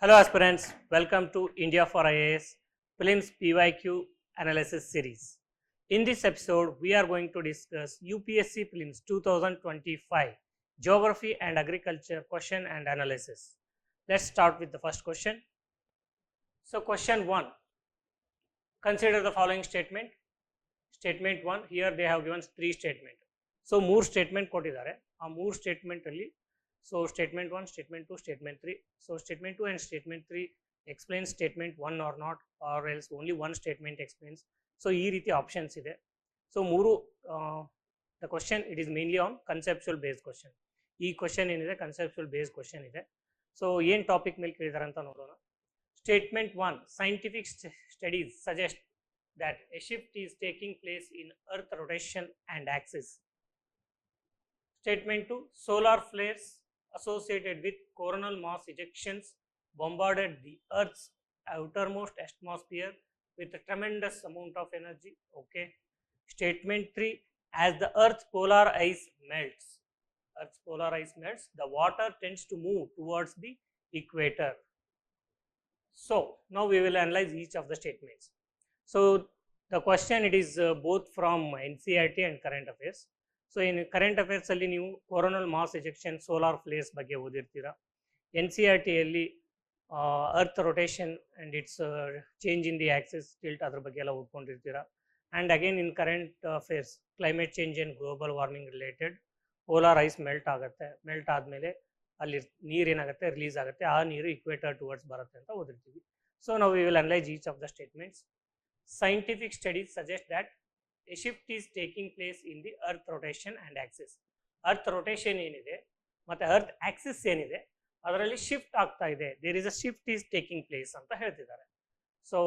Hello aspirants, welcome to India for IAS Prelims PYQ analysis series. In this episode, we are going to discuss UPSC Prelims 2025 Geography and Agriculture question and analysis. Let's start with the first question. So question 1, consider the following statement. Statement 1, here they have given 3 statements. So 3 statement ಕೊಟ್ಟಿದ್ದಾರೆ ಆ 3 statement ಅಲ್ಲಿ so statement 1, statement 2, statement 3. So statement 2 and statement 3 explains statement 1 or not, or else only one statement explains. So ಈ ರೀತಿ options ಇದೆ. So 3 the question it is mainly on conceptual based question. ಈ question ಏನಿದೆ conceptual based question ಇದೆ. So ಏನು topic ಮೇಲೆ ಕೇಳಿದಾರೆ ಅಂತ ನೋಡೋಣ. Statement 1, scientific studies suggest that a shift is taking place in earth rotation and axis. Statement 2, solar flares associated with coronal mass ejections bombarded the earth's outermost atmosphere with a tremendous amount of energy. Okay. Statement 3, as the earth's polar ice melts, the water tends to move towards the equator. So now we will analyze each of the statements. So the question, it is both from NCERT and current affairs. So in current ಅಫೇರ್ಸಲ್ಲಿ ನೀವು coronal mass ejection, solar flares ಬಗ್ಗೆ ಓದಿರ್ತೀರಾ. NCERTಯಲ್ಲಿ earth rotation and its change in the axis tilt ಅದ್ರ ಬಗ್ಗೆ ಎಲ್ಲ ಓದ್ಕೊಂಡಿರ್ತೀರಾ. And again in current affairs climate change and global warming related polar ice melt ಆಗುತ್ತೆ, ಮೆಲ್ಟ್ ಆದಮೇಲೆ ಅಲ್ಲಿ ನೀರು ಏನಾಗುತ್ತೆ ರಿಲೀಸ್ ಆಗುತ್ತೆ, ಆ ನೀರು ಇಕ್ವೇಟರ್ ಟುವರ್ಡ್ಸ್ ಬರುತ್ತೆ ಅಂತ ಓದಿರ್ತೀವಿ. ಸೊ ನಾವು we will analyse each of the statements. Scientific studies suggest that a shift is taking place in the earth rotation and axis. Earth rotation ಏನಿದೆ ಮತ್ತು earth axis ಏನಿದೆ ಅದರಲ್ಲಿ ಶಿಫ್ಟ್ ಆಗ್ತಾ ಇದೆ, there is a shift is taking place ಅಂತ ಹೇಳ್ತಿದ್ದಾರೆ. So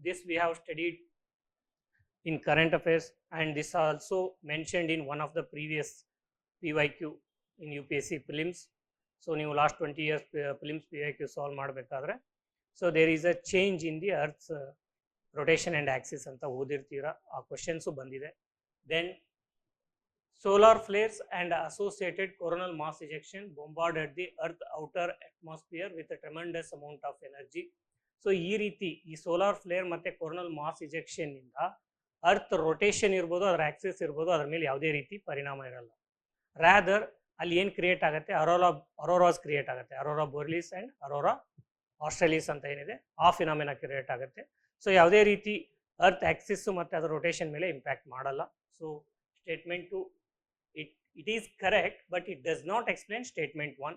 this we have studied in current affairs, and this also mentioned in one of the previous PYQ in UPSC prelims. So ನೀವು last 20 years prelims PYQ solve ಮಾಡಬೇಕಾದ್ರೆ so there is a change in the earth's rotation and axis ಅಂತ ಓದಿರ್ತೀರಾ, ಆ questions ಬಂದಿದೆ. Then solar flares and associated coronal mass ejection bombarded the earth outer atmosphere with tremendous amount of energy. So ಈ ರೀತಿ ಈ solar flare ಮತ್ತು coronal mass ಇಜೆಕ್ಷನ್ನಿಂದ earth rotation ಇರ್ಬೋದು, ಅದರ ಆಕ್ಸಿಸ್ ಇರ್ಬೋದು, ಅದ್ರ ಮೇಲೆ ಯಾವುದೇ ರೀತಿ ಪರಿಣಾಮ ಇರಲ್ಲ. ರ್ಯಾದರ್ ಅಲ್ಲಿ ಏನು ಕ್ರಿಯೇಟ್ ಆಗುತ್ತೆ, ಅರೋರಾಸ್ ಕ್ರಿಯೇಟ್ ಆಗುತ್ತೆ, ಅರೋರಾ ಬೋರ್ಲಿಸ್ ಆ್ಯಂಡ್ ಅರೋರಾ ಆಸ್ಟ್ರೇಲಿಯಸ್ ಅಂತ ಏನಿದೆ ಆ ಫಿನಾಮಿನಾ ಕ್ರಿಯೇಟ್ ಆಗುತ್ತೆ. ಸೊ ಯಾವುದೇ ರೀತಿ ಅರ್ತ್ ಆಕ್ಸಿಸ್ಸು ಮತ್ತು ಅದರ ರೊಟೇಷನ್ ಮೇಲೆ ಇಂಪ್ಯಾಕ್ಟ್ ಮಾಡಲ್ಲ. So statement 2 it is correct, but it does not explain statement 1.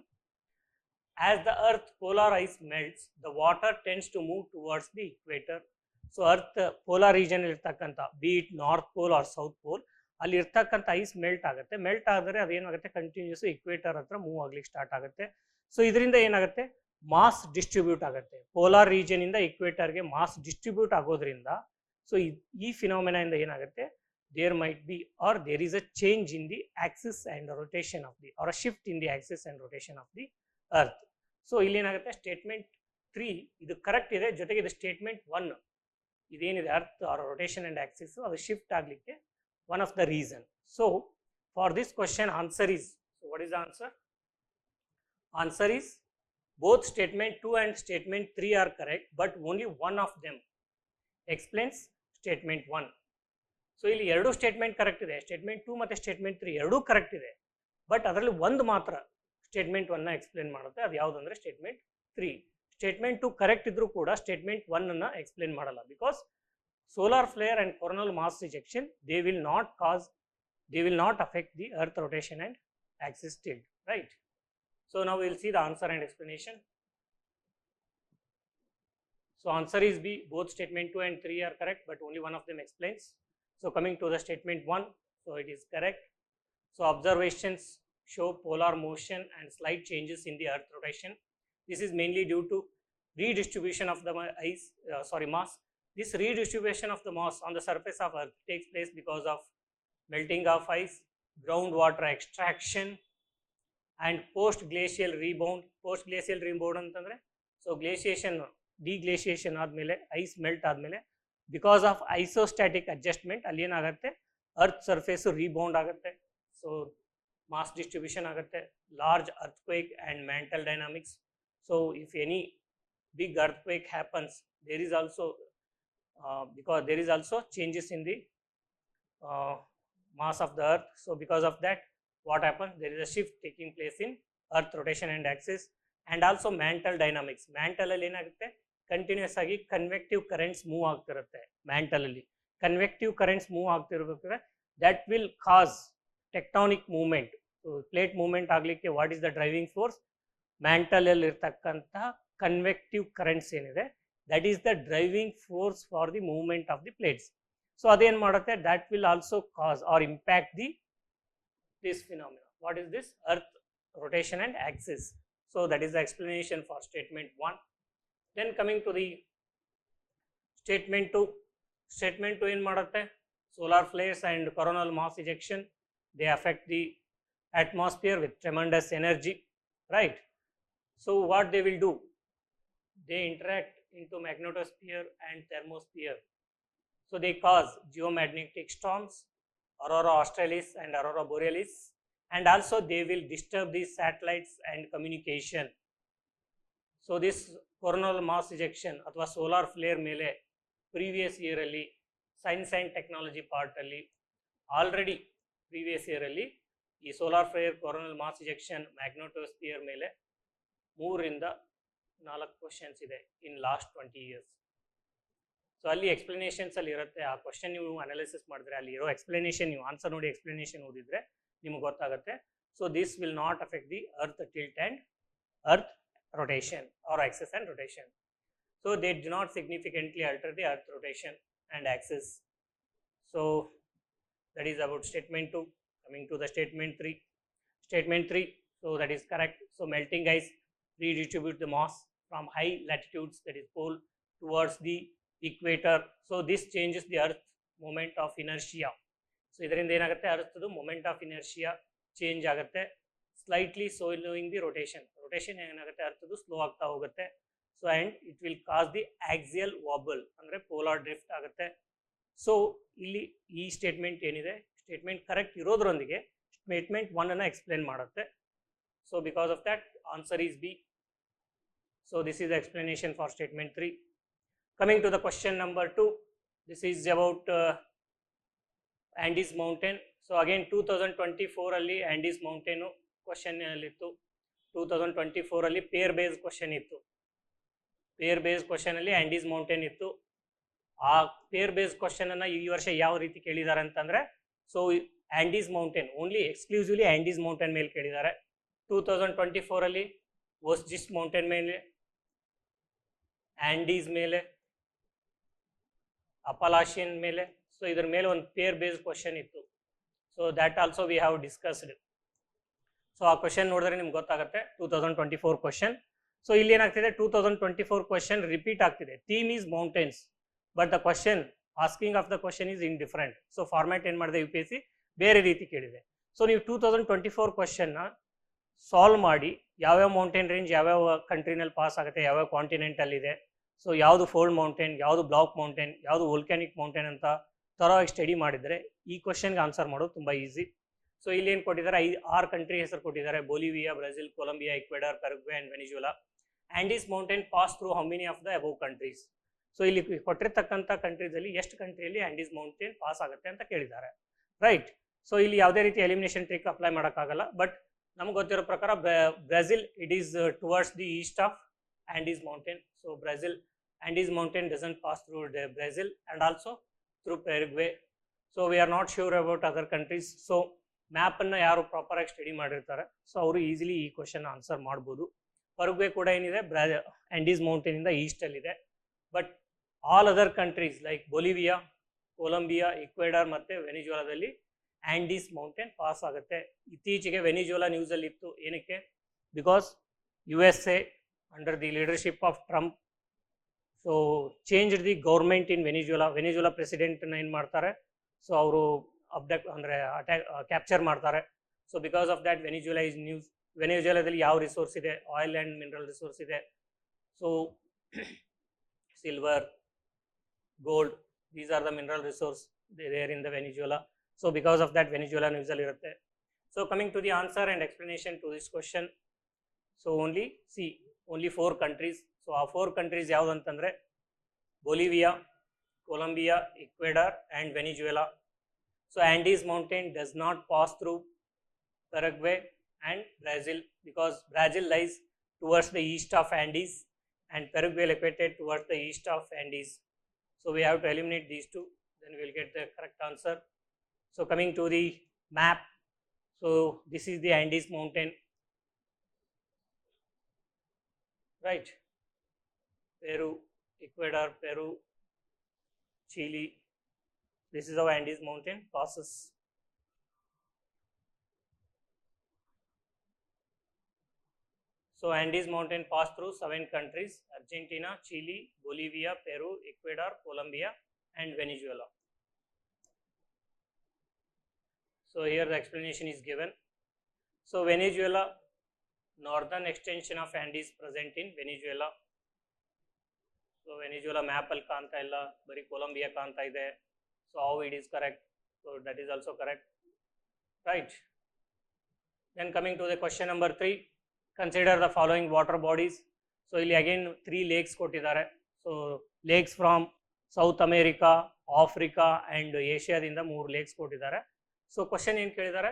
As the earth polar ice melts the water tends to move towards the equator. So earth polar region ಇರ್ತಕ್ಕಂಥ be it north pole or south pole, ಅಲ್ಲಿ ಇರ್ತಕ್ಕಂಥ ice melt ಆಗುತ್ತೆ, melt ಆದರೆ ಅದೇನಾಗುತ್ತೆ continuous equator ಹತ್ರ move ಆಗ್ಲಿಕ್ಕೆ start ಆಗುತ್ತೆ. So ಇದರಿಂದ ಏನಾಗುತ್ತೆ ಮಾಸ್ ಡಿಸ್ಟ್ರಿಬ್ಯೂಟ್ ಆಗುತ್ತೆ, ಪೋಲಾರ್ ರೀಜನ್ ಇಂದ ಇಕ್ವೇಟರ್ಗೆ ಮಾಸ್ ಡಿಸ್ಟ್ರಿಬ್ಯೂಟ್ ಆಗೋದ್ರಿಂದ ಸೊ ಈ ಫಿನಾಮಿನಾ ಇಂದ ಏನಾಗುತ್ತೆ there might be or there is a change in the axis and rotation of the or a shift in the axis and rotation of the earth. So ಇಲ್ಲೇನಾಗುತ್ತೆ statement 3 ಇದು correct ಇದೆ, ಜೊತೆಗೆ ಇದು statement 1 ಇದೇನಿದೆ earth or rotation and axis ಅದು shift ಆಗಲಿಕ್ಕೆ one of the reason. So for this question answer is, what is the answer? Answer is both statement 2 and statement 3 are correct, but only one of them explains statement 1. So ಇಲ್ಲಿ ಎರಡು statement correct ಇದೆ, statement 2 ಮತ್ತು statement 3 ಎರಡೂ correct ಇದೆ, but ಅದರಲ್ಲಿ ಒಂದು ಮಾತ್ರ statement 1ನ ಎಕ್ಸ್ಪ್ಲೇನ್ ಮಾಡುತ್ತೆ. ಅದು ಯಾವುದಂದ್ರೆ ಸ್ಟೇಟ್ಮೆಂಟ್ 3. ಸ್ಟೇಟ್ಮೆಂಟ್ 2 ಕರೆಕ್ಟ್ ಇದ್ರೂ ಕೂಡ ಸ್ಟೇಟ್ಮೆಂಟ್ 1ನ ಎಕ್ಸ್ಪ್ಲೇನ್ ಮಾಡಲ್ಲ, because solar flare and coronal mass ejection they will not affect the earth rotation and axis tilt, right? So now we will see the answer and explanation. So answer is B, both statement 2 and 3 are correct, but only one of them explains. So coming to the statement 1, so it is correct. So observations show polar motion and slight changes in the earth rotation. This is mainly due to redistribution of the mass. This redistribution of the mass on the surface of earth takes place because of melting of ice, groundwater extraction, and post glacial rebound ಅಂತಂದರೆ so ಡಿಗ್ಲೇಷಿಯೇಷನ್ ಆದಮೇಲೆ ice melt ಆದಮೇಲೆ because of ಐಸೋಸ್ಟ್ಯಾಟಿಕ್ adjustment ಅಲ್ಲಿ ಏನಾಗುತ್ತೆ earth surface rebound ಆಗುತ್ತೆ, so mass distribution ಆಗುತ್ತೆ, large earthquake and mantle dynamics So if any big earthquake happens, there is also because there is also changes in the mass of the earth. So because of that, what happens, there is a shift taking place in earth rotation and axis, and also mantle dynamics. Mantle ಅಲ್ಲಿ ಏನಾಗುತ್ತೆ, continuous ಆಗಿ convective currents move ಆಗ್ತಿರುತ್ತೆ. Mantle ಅಲ್ಲಿ convective currents move ಆಗ್ತಿರ್ಬೇಕಾದ್ರೆ that will cause tectonic movement. Plate movement ಆಗಲಿಕ್ಕೆ what is the driving force? Mantle ಅಲ್ಲಿ ಇರ್ತಕ್ಕಂತಹ convective currents ಏನಿದೆ, that is the driving force for the movement of the plates. So ಅದೇನು ಮಾಡುತ್ತೆ, that will also cause or impact the this phenomena. What is this? Earth rotation and axis. So that is the explanation for statement 1. Then coming to the statement 2. Statement 2 in madutte, solar flares and coronal mass ejection, they affect the atmosphere with tremendous energy, right? So what they will do, they interact into magnetosphere and thermosphere. So they cause geomagnetic storms, aurora australis and aurora borealis, and also they will disturb the satellites and communication. So this coronal mass ejection ಅಥವಾ solar flare ಮೇಲೆ previous year ಅಲ್ಲಿ science and technology part ಅಲ್ಲಿ already previous year ಅಲ್ಲಿ ಈ solar flare coronal mass ejection magnetosphere ಮೇಲೆ 3 ರಿಂದ 4 questions ಇದೆ in last 20 years. So ಅಲ್ಲಿ ಎಕ್ಸ್ಪ್ಲನೇಷನ್ಸ್ ಅಲ್ಲಿ ಇರುತ್ತೆ. ಆ ಕ್ವಶನ್ ನೀವು ಅನಾಲಿಸಿಸ್ ಮಾಡಿದ್ರೆ ಅಲ್ಲಿ ಇರೋ ಎಕ್ಸ್ಪ್ಲನೇಷನ್, ನೀವು ಆನ್ಸರ್ ನೋಡಿ ಎಕ್ಸ್ಪ್ಲನೇಷನ್ ಓದಿದ್ರೆ ನಿಮ್ಗೆ ಗೊತ್ತಾಗುತ್ತೆ. So this will not affect the earth tilt and earth rotation or axis and rotation. So they do not significantly alter the earth rotation and axis. So that is about statement 2. Coming to the statement 3. Statement 3, so that is correct. So melting ice redistribute the mass from high latitudes, that is pole, towards the equator. So this changes the earth moment of inertia. So ಇದರಿಂದ ಏನಾಗುತ್ತೆ, ಅರ್ಥದ್ದು moment of inertia change ಆಗುತ್ತೆ, slightly slowing the rotation. Rotation ಏನಾಗುತ್ತೆ, ಅರ್ಥದ್ದು slow ಆಗ್ತಾ ಹೋಗುತ್ತೆ. So and it will cause the axial wobble, ಅಂದರೆ polar drift ಆಗುತ್ತೆ. So ಇಲ್ಲಿ ಈ ಸ್ಟೇಟ್ಮೆಂಟ್ ಏನಿದೆ, ಸ್ಟೇಟ್ಮೆಂಟ್ ಕರೆಕ್ಟ್ ಇರೋದ್ರೊಂದಿಗೆ ಸ್ಟೇಟ್ಮೆಂಟ್ 1 ಅನ್ನು ಎಕ್ಸ್ಪ್ಲೇನ್ ಮಾಡುತ್ತೆ. So because of that answer is B. So this is the explanation for statement 3. Coming to the question number 2, this is about Andes mountain. So again 2024 ಅಲ್ಲಿ Andes mountain question ಅಲ್ಲಿತ್ತು. 2024 ಅಲ್ಲಿ peer base question ಇತ್ತು. Peer base question ಅಲ್ಲಿ Andes mountain ಇತ್ತು. ಆ peer base question ಅನ್ನ ಈ ವರ್ಷ ಯಾವ ರೀತಿ ಕೇಳಿದ್ದಾರೆ ಅಂತಂದ್ರೆ, so Andes mountain only exclusively Andes mountain ಮೇಲೆ ಕೇಳಿದ್ದಾರೆ. 2024 ಅಲ್ಲಿ Vosges mountain ಮೇಲೆ, Andes ಮೇಲೆ, ಅಪಲಾಶಿಯನ್ ಮೇಲೆ. ಸೊ ಇದ್ರ ಮೇಲೆ ಒಂದು ಪೇರ್ ಬೇಸ್ ಕ್ವಶನ್ ಇತ್ತು. So that also we have discussed. So ಆ ಕ್ವಶನ್ ನೋಡಿದ್ರೆ ನಿಮ್ಗೆ ಗೊತ್ತಾಗುತ್ತೆ 2024 ಕ್ವಶನ್. ಸೊ ಇಲ್ಲಿ ಏನಾಗ್ತಿದೆ, 2024 ಕ್ವಶನ್ ರಿಪೀಟ್ ಆಗ್ತಿದೆ. Theme is mountains, but the question asking of the question is in different. So format ಏನು ಮಾಡಿದೆ, UPSC ಬೇರೆ ರೀತಿ ಕೇಳಿದೆ. ಸೊ ನೀವು 2024 ಕ್ವಶನ್ನ ಸಾಲ್ವ್ ಮಾಡಿ ಯಾವ್ಯಾವ ಮೌಂಟೇನ್ ರೇಂಜ್ ಯಾವ್ಯಾವ ಕಂಟ್ರಿನಲ್ಲಿ ಪಾಸ್ ಆಗುತ್ತೆ, ಯಾವ್ಯಾವ ಕಾಂಟಿನೆಂಟಲ್ಲಿದೆ, ಸೊ ಯಾವುದು ಫೋಲ್ಡ್ ಮೌಂಟೇನ್, ಯಾವುದು ಬ್ಲಾಕ್ ಮೌಂಟೇನ್, ಯಾವುದು ವೋಲ್ಕ್ಯಾನಿಕ್ ಮೌಂಟೇನ್ ಅಂತ ಥರಾಗಿ ಸ್ಟಡಿ ಮಾಡಿದರೆ ಈ ಕ್ವಶನ್ಗೆ ಆನ್ಸರ್ ಮಾಡೋದು ತುಂಬ ಈಸಿ. ಸೊ ಇಲ್ಲಿ ಏನು ಕೊಟ್ಟಿದ್ದಾರೆ, 6 ಕಂಟ್ರಿ ಹೆಸರು ಕೊಟ್ಟಿದ್ದಾರೆ: Bolivia, Brazil, Colombia, Ecuador, Paraguay and Venezuela. Andes mountain pass through how many of the above countries. So ಇಲ್ಲಿ ಕೊಟ್ಟಿರ್ತಕ್ಕಂಥ ಕಂಟ್ರೀಸಲ್ಲಿ ಎಷ್ಟು ಕಂಟ್ರಿಯಲ್ಲಿ ಆ್ಯಂಡೀಸ್ ಮೌಂಟೇನ್ ಪಾಸ್ ಆಗುತ್ತೆ ಅಂತ ಕೇಳಿದ್ದಾರೆ, ರೈಟ್. ಸೊ ಇಲ್ಲಿ ಯಾವುದೇ ರೀತಿ ಎಲಿಮಿನೇಷನ್ ಟ್ರಿಕ್ ಅಪ್ಲೈ ಮಾಡೋಕ್ಕಾಗಲ್ಲ. ಬಟ್ ನಮ್ಗೆ ಗೊತ್ತಿರೋ ಪ್ರಕಾರ Brazil, it is towards the East of Andes mountain. So Brazil, Andes mountain doesn't pass through the Brazil and also through Paraguay. So we are not sure about other countries. So map ಅನ್ನು ಯಾರು proper ಆಗಿ study ಮಾಡಿರ್ತಾರೆ, so ಅವರು easily ಈ question answer ಮಾಡ್ಬೋದು. ಪರುಗ್ವೆ ಕೂಡ ಏನಿದೆ, Andes mountain ಇಂದ ಈಸ್ಟ್ ಅಲ್ಲಿ ಇದೆ. But all other countries like Bolivia, Colombia, Ecuador ಮತ್ತೆ ವೆನಿಜುಲಾದಲ್ಲಿ Andes mountain ಪಾಸ್ ಆಗುತ್ತೆ. ಇತ್ತೀಚೆಗೆ ವೆನಿಜುಲಾ ನ್ಯೂಸ್ ಅಲ್ಲಿ ಇತ್ತು. ಏನಕ್ಕೆ? Because USA under the leadership of Trump, so changed the government in Venezuela. Venezuela president na ಏನು ಮಾಡ್ತಾರೆ, ಸೊ ಅವರು ಅಬ್ಡಕ್ಟ್ ಅಂದರೆ ಅಟ್ಯಾಕ್ ಕ್ಯಾಪ್ಚರ್ ಮಾಡ್ತಾರೆ. So because of that Venezuela is news. ವೆನಿಜುಲಾದಲ್ಲಿ ಯಾವ ರಿಸೋರ್ಸ್ ಇದೆ, ಆಯಿಲ್ ಆ್ಯಂಡ್ ಮಿನರಲ್ ರಿಸೋರ್ಸ್ ಇದೆ. So silver, gold, these are the mineral resource there in the Venezuela. So because of that Venezuela ನ್ಯೂಸಲ್ಲಿ ಇರುತ್ತೆ. So coming to the answer and explanation to this question. So only C only 4 countries. So ಆ 4 countries ಯಾವ್ದು ಅಂತಂದರೆ Bolivia, Colombia, Ecuador and Venezuela. So Andes mountain does not pass through Paraguay and Brazil, because Brazil lies towards the east of Andes and Paraguay located towards the east of Andes. So we have to eliminate these two, then we will get the correct answer. So coming to the map, so this is the Andes mountain, right? Peru, Ecuador, Peru, Chile. This is how Andes mountain passes. So Andes mountain pass through 7 countries: Argentina, Chile, Bolivia, Peru, Ecuador, Colombia and Venezuela. So here the explanation is given. So Venezuela, northern extension of Andes present in Venezuela. So Venezuela map al kaanta illa, bari Colombia kaanta ide. So how it is correct? So that is also correct, right? Then coming to the question number 3. Consider the following water bodies. So ಇಲ್ಲಿ again 3 lakes ಕೊಟ್ಟಿದ್ದಾರೆ. So lakes from South America, Africa and ಏಷ್ಯಾದಿಂದ 3 lakes ಕೊಟ್ಟಿದ್ದಾರೆ. So question ಏನು ಕೇಳಿದ್ದಾರೆ,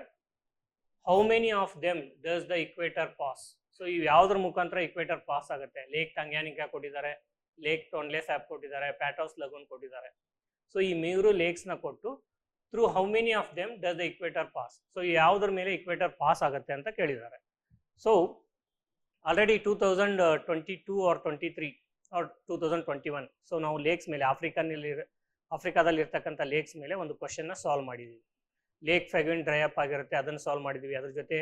how many of them does the equator pass. So ಇವು ಯಾವುದ್ರ ಮುಖಾಂತರ equator pass ಆಗುತ್ತೆ? Lake ಟಂಗ್ಯಾನಿಕಾ ಕೊಟ್ಟಿದ್ದಾರೆ, ಲೇಕ್ ಟೊನ್ಲೆ ಸ್ಯಾಪ್ ಕೊಟ್ಟಿದ್ದಾರೆ, ಪ್ಯಾಟೋಸ್ ಲಗೂನ್ ಕೊಟ್ಟಿದ್ದಾರೆ. ಸೊ ಈ 3 ಲೇಕ್ಸ್ನ ಕೊಟ್ಟು through how many of them does the equator pass. So ಯಾವುದ್ರ ಮೇಲೆ ಇಕ್ವೇಟರ್ ಪಾಸ್ ಆಗುತ್ತೆ ಅಂತ ಕೇಳಿದ್ದಾರೆ. So already 2022 or 23 or 2021, so ನಾವು ಲೇಕ್ಸ್ ಮೇಲೆ ಆಫ್ರಿಕಾದಲ್ಲಿ ಇರ್ತಕ್ಕಂಥ ಲೇಕ್ಸ್ ಮೇಲೆ ಒಂದು ಕ್ವಶನ್ನ ಸಾಲ್ವ್ ಮಾಡಿದ್ದೀವಿ. ಲೇಕ್ ಫೆಗ್ವಿನ್ ಡ್ರೈ ಅಪ್ ಆಗಿರುತ್ತೆ, ಅದನ್ನು ಸಾಲ್ವ್ ಮಾಡಿದ್ವಿ. ಅದ್ರ ಜೊತೆ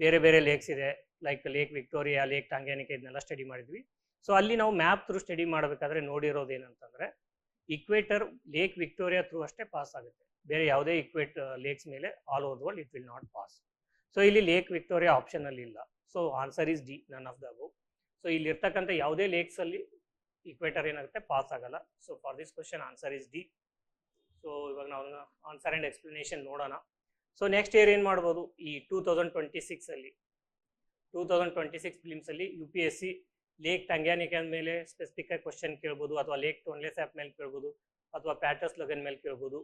ಬೇರೆ ಬೇರೆ ಲೇಕ್ಸ್ ಇದೆ, ಲೈಕ್ ಲೇಕ್ ವಿಕ್ಟೋರಿಯಾ, ಲೇಕ್ ಟಾಂಗ್ಯಾನಿಕಾ, ಇದನ್ನೆಲ್ಲ ಸ್ಟಡಿ ಮಾಡಿದ್ವಿ. ಸೊ ಅಲ್ಲಿ ನಾವು ಮ್ಯಾಪ್ ಥ್ರೂ ಸ್ಟಡಿ ಮಾಡಬೇಕಾದ್ರೆ ನೋಡಿರೋದು ಏನಂತಂದರೆ, ಇಕ್ವೇಟರ್ ಲೇಕ್ ವಿಕ್ಟೋರಿಯಾ ಥ್ರೂ ಅಷ್ಟೇ ಪಾಸ್ ಆಗುತ್ತೆ, ಬೇರೆ ಯಾವುದೇ ಲೇಕ್ಸ್ ಮೇಲೆ all over the world it will not pass. So ಇಲ್ಲಿ ಲೇಕ್ ವಿಕ್ಟೋರಿಯಾ ಆಪ್ಷನಲ್ಲಿ ಇಲ್ಲ. So answer is D, none of the above. So ಇಲ್ಲಿ ಇರ್ತಕ್ಕಂಥ ಯಾವುದೇ ಲೇಕ್ಸಲ್ಲಿ ಇಕ್ವೇಟರ್ ಏನಾಗುತ್ತೆ, ಪಾಸ್ ಆಗಲ್ಲ. So for this question answer is D. So ಇವಾಗ ನಾವು ಆನ್ಸರ್ ಆ್ಯಂಡ್ ಎಕ್ಸ್ಪ್ಲನೇಷನ್ ನೋಡೋಣ. ಸೊ ನೆಕ್ಸ್ಟ್ ಇಯರ್ ಏನು ಮಾಡ್ಬೋದು, ಈ 2026 ಫಿಲಿಮ್ಸಲ್ಲಿ UPSC ಲೇಕ್ ಟಂಗ್ಯಾನಿಕಾ ಮೇಲೆ ಸ್ಪೆಸಿಫಿಕ್ ಆಗಿ ಕ್ವಶನ್ ಕೇಳ್ಬೋದು, ಅಥವಾ ಲೇಕ್ ಟೊನ್ಲೆ ಸ್ಯಾಪ್ ಮೇಲೆ ಕೇಳ್ಬೋದು, ಅಥವಾ ಪ್ಯಾಟಸ್ ಲಗನ್ ಮೇಲೆ ಕೇಳ್ಬೋದು,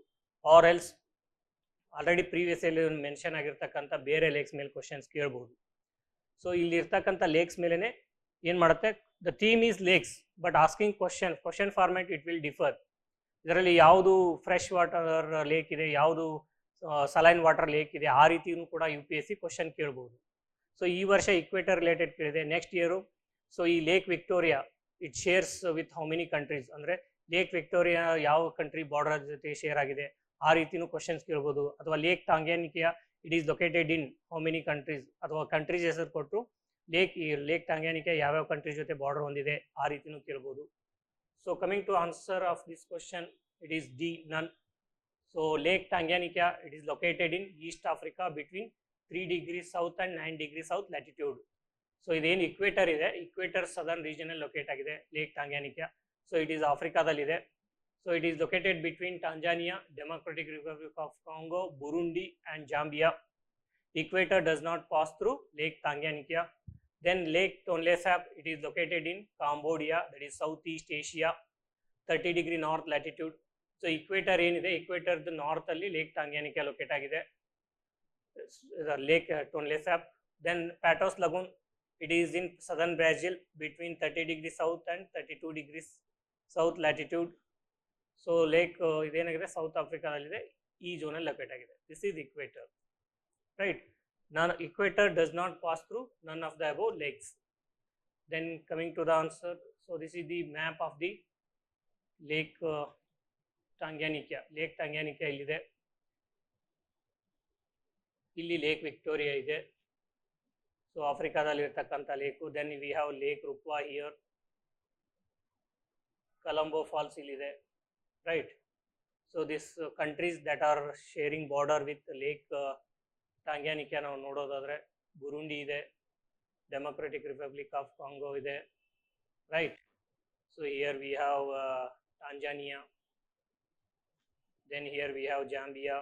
ಆರ್ ಎಲ್ಸ್ ಆಲ್ರೆಡಿ ಪ್ರೀವಿಯಸ್ ಅಲ್ಲಿ ಮೆನ್ಷನ್ ಆಗಿರ್ತಕ್ಕಂಥ ಬೇರೆ ಲೇಕ್ಸ್ ಮೇಲೆ ಕ್ವಶನ್ಸ್ ಕೇಳ್ಬೋದು. ಸೊ ಇಲ್ಲಿ ಇರ್ತಕ್ಕಂಥ ಲೇಕ್ಸ್ ಮೇಲೇ ಏನು ಮಾಡುತ್ತೆ, the theme is lakes but asking question format it will differ. ಇದರಲ್ಲಿ ಯಾವುದು ಫ್ರೆಶ್ ವಾಟರ್ ಲೇಕ್ ಇದೆ, ಯಾವುದು ಸಲೈನ್ ವಾಟರ್ ಲೇಕ್ ಇದೆ, ಆ ರೀತಿಯೂ ಕೂಡ UPSC ಕ್ವಶನ್ ಕೇಳ್ಬೋದು. ಸೊ ಈ ವರ್ಷ ಇಕ್ವೇಟರ್ ರಿಲೇಟೆಡ್ ಕೇಳಿದೆ. ನೆಕ್ಸ್ಟ್ ಇಯರು ಸೊ ಈ lake Victoria it shares with how many countries, ಅಂದರೆ ಲೇಕ್ ವಿಕ್ಟೋರಿಯಾ ಯಾವ ಕಂಟ್ರಿ ಬಾರ್ಡರ್ ಜೊತೆ ಶೇರ್ ಆಗಿದೆ, ಆ ರೀತಿಯೂ ಕ್ವಶನ್ಸ್ ಕೇಳ್ಬೋದು. ಅಥವಾ lake Tanganyika it is located in how many countries, ಅಥವಾ ಕಂಟ್ರೀಸ್ ಹೆಸರು ಕೊಟ್ಟು ಲೇಕ್ ಟಾಂಗ್ಯಾನಿಕಾ ಯಾವ್ಯಾವ ಕಂಟ್ರೀಸ್ ಜೊತೆ ಬಾರ್ಡರ್ ಹೊಂದಿದೆ, ಆ ರೀತಿಯೂ ಕೇಳ್ಬೋದು. So coming to answer of this question, it is D, none. So Lake Tanganyika, it is located in East Africa between 3 degrees south and 9 degrees south latitude. So iದೇನು equator ಇದೆ, equator southern region ಅಲ್ಲಿ locate ಆಗಿದೆ Lake Tanganyika. So it is ಆಫ್ರಿಕಾದಲ್ಲಿದೆ. So it is located between Tanzania, Democratic Republic of Congo, Burundi and Zambia. Equator does not pass through Lake Tanganyika. Then Lake Tonle Sap, it is located in Cambodia, that is Southeast Asia, 30 degree north latitude. So equator ಏನಿದೆ, equator north ಅಲ್ಲಿ Lake Tanganyika locate ಆಗಿದೆ, Lake Tonle Sap. Then Patos Lagoon, it is in southern Brazil between 30 degrees south and 32 degrees south latitude. So Lake ಇದೇನಾಗಿದೆ south ಆಫ್ರಿಕಾದಲ್ಲಿದೆ, ಈ ಝೋನಲ್ಲಿ locate ಆಗಿದೆ. This is equator, right? Equator does not pass through none of the above lakes. Then coming to the answer, so this is the map of the Lake Tanganyika. Lake Tanganyika illide, illi Lake Victoria ide, so ಆಫ್ರಿಕಾದಲ್ಲಿ ಇರತಕ್ಕಂಥ lake. Then we have Lake Rukwa here, Colombo Falls illide, right? So these countries that are sharing border with Lake Tanganyika ನಾವು ನೋಡೋದಾದ್ರೆ Burundi ಇದೆ, democratic republic of Congo ಇದೆ, right? So here we have Tanzania, then here we have Zambia.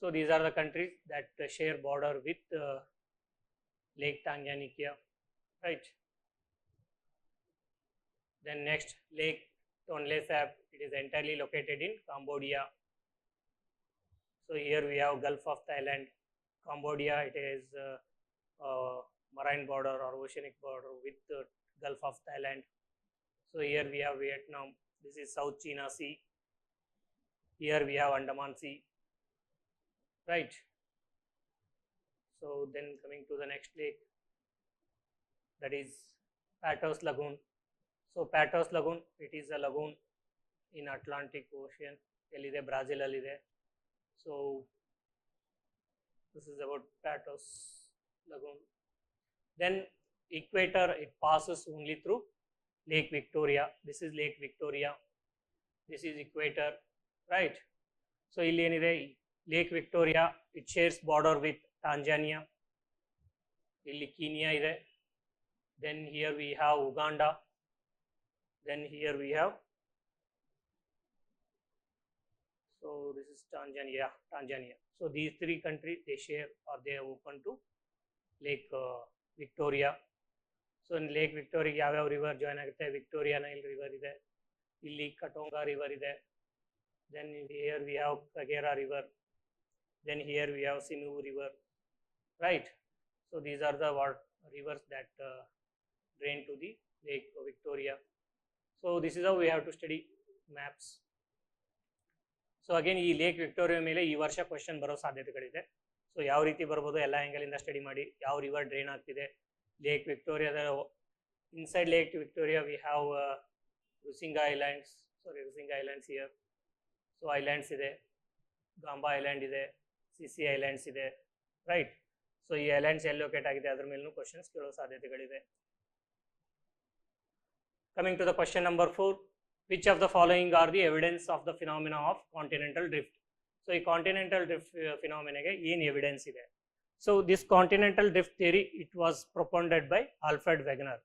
So these are the countries that share border with Lake Tanganyika, right? Then next, Lake Tonle Sap, it is entirely located in Cambodia. So here we have Gulf of Thailand. Cambodia, it is marine border or oceanic border with the Gulf of Thailand. So here we have Vietnam. This is South China Sea. Here we have Andaman Sea, right? So then coming to the next lake, that is Patos Lagoon. So Patos Lagoon, it is a lagoon in Atlantic Ocean. Elide Brazil alide. So this is about Patos Lagoon. Then equator, it passes only through Lake Victoria. This is Lake Victoria. This is equator, right? So illi enide Lake Victoria, it shares border with Tanzania. Illi Kenya ide. Then here we have Uganda. Then here we have, so this is Tanzania. So these three countries, they share or they are open to Lake Victoria. So in Lake Victoria, ಯಾವ river join ಆಗುತ್ತೆ? Victoria Nile river ಇದೆ. ಇಲ್ಲಿ Katonga river ಇದೆ. Then here we have Kagera river. Then here we have Sinu river, right? So these are the rivers that drain to the Lake Victoria. So this is how we have to study maps. So again, ಈ lake Victoria ಮೇಲೆ ಈ ವರ್ಷ question ಬರೋ ಸಾಧ್ಯತೆಗಳಿದೆ. So ಯಾವ ರೀತಿ ಬರ್ಬೋದು, ಎಲ್ಲ ಆ್ಯಂಗಲಿಂದ study ಮಾಡಿ. ಯಾವ ರಿವರ್ ಡ್ರೈನ್ ಆಗ್ತಿದೆ ಲೇಕ್ ವಿಕ್ಟೋರಿಯಾದ inside lake Victoria we have Rusinga islands. Rusinga islands here. So islands ಇದೆ, ಗಾಂಬಾ ಐಲ್ಯಾಂಡ್ ಇದೆ, ಸಿಸಿ ಐಲ್ಯಾಂಡ್ಸ್ ಇದೆ, ರೈಟ್? ಸೊ ಈ ಐಲ್ಯಾಂಡ್ಸ್ ಎಲ್ಲಿ ಲೊಕೇಟ್ ಆಗಿದೆ ಅದ್ರ ಮೇಲೂ ಕ್ವಶನ್ಸ್ ಕೇಳೋ ಸಾಧ್ಯತೆಗಳಿದೆ. Coming to the question number 4, which of the following are the evidence of the phenomena of continental drift? So ಈ continental drift phenomena ಏನು evidence ಇದೆ? So this continental drift theory, it was propounded by Alfred Wegener.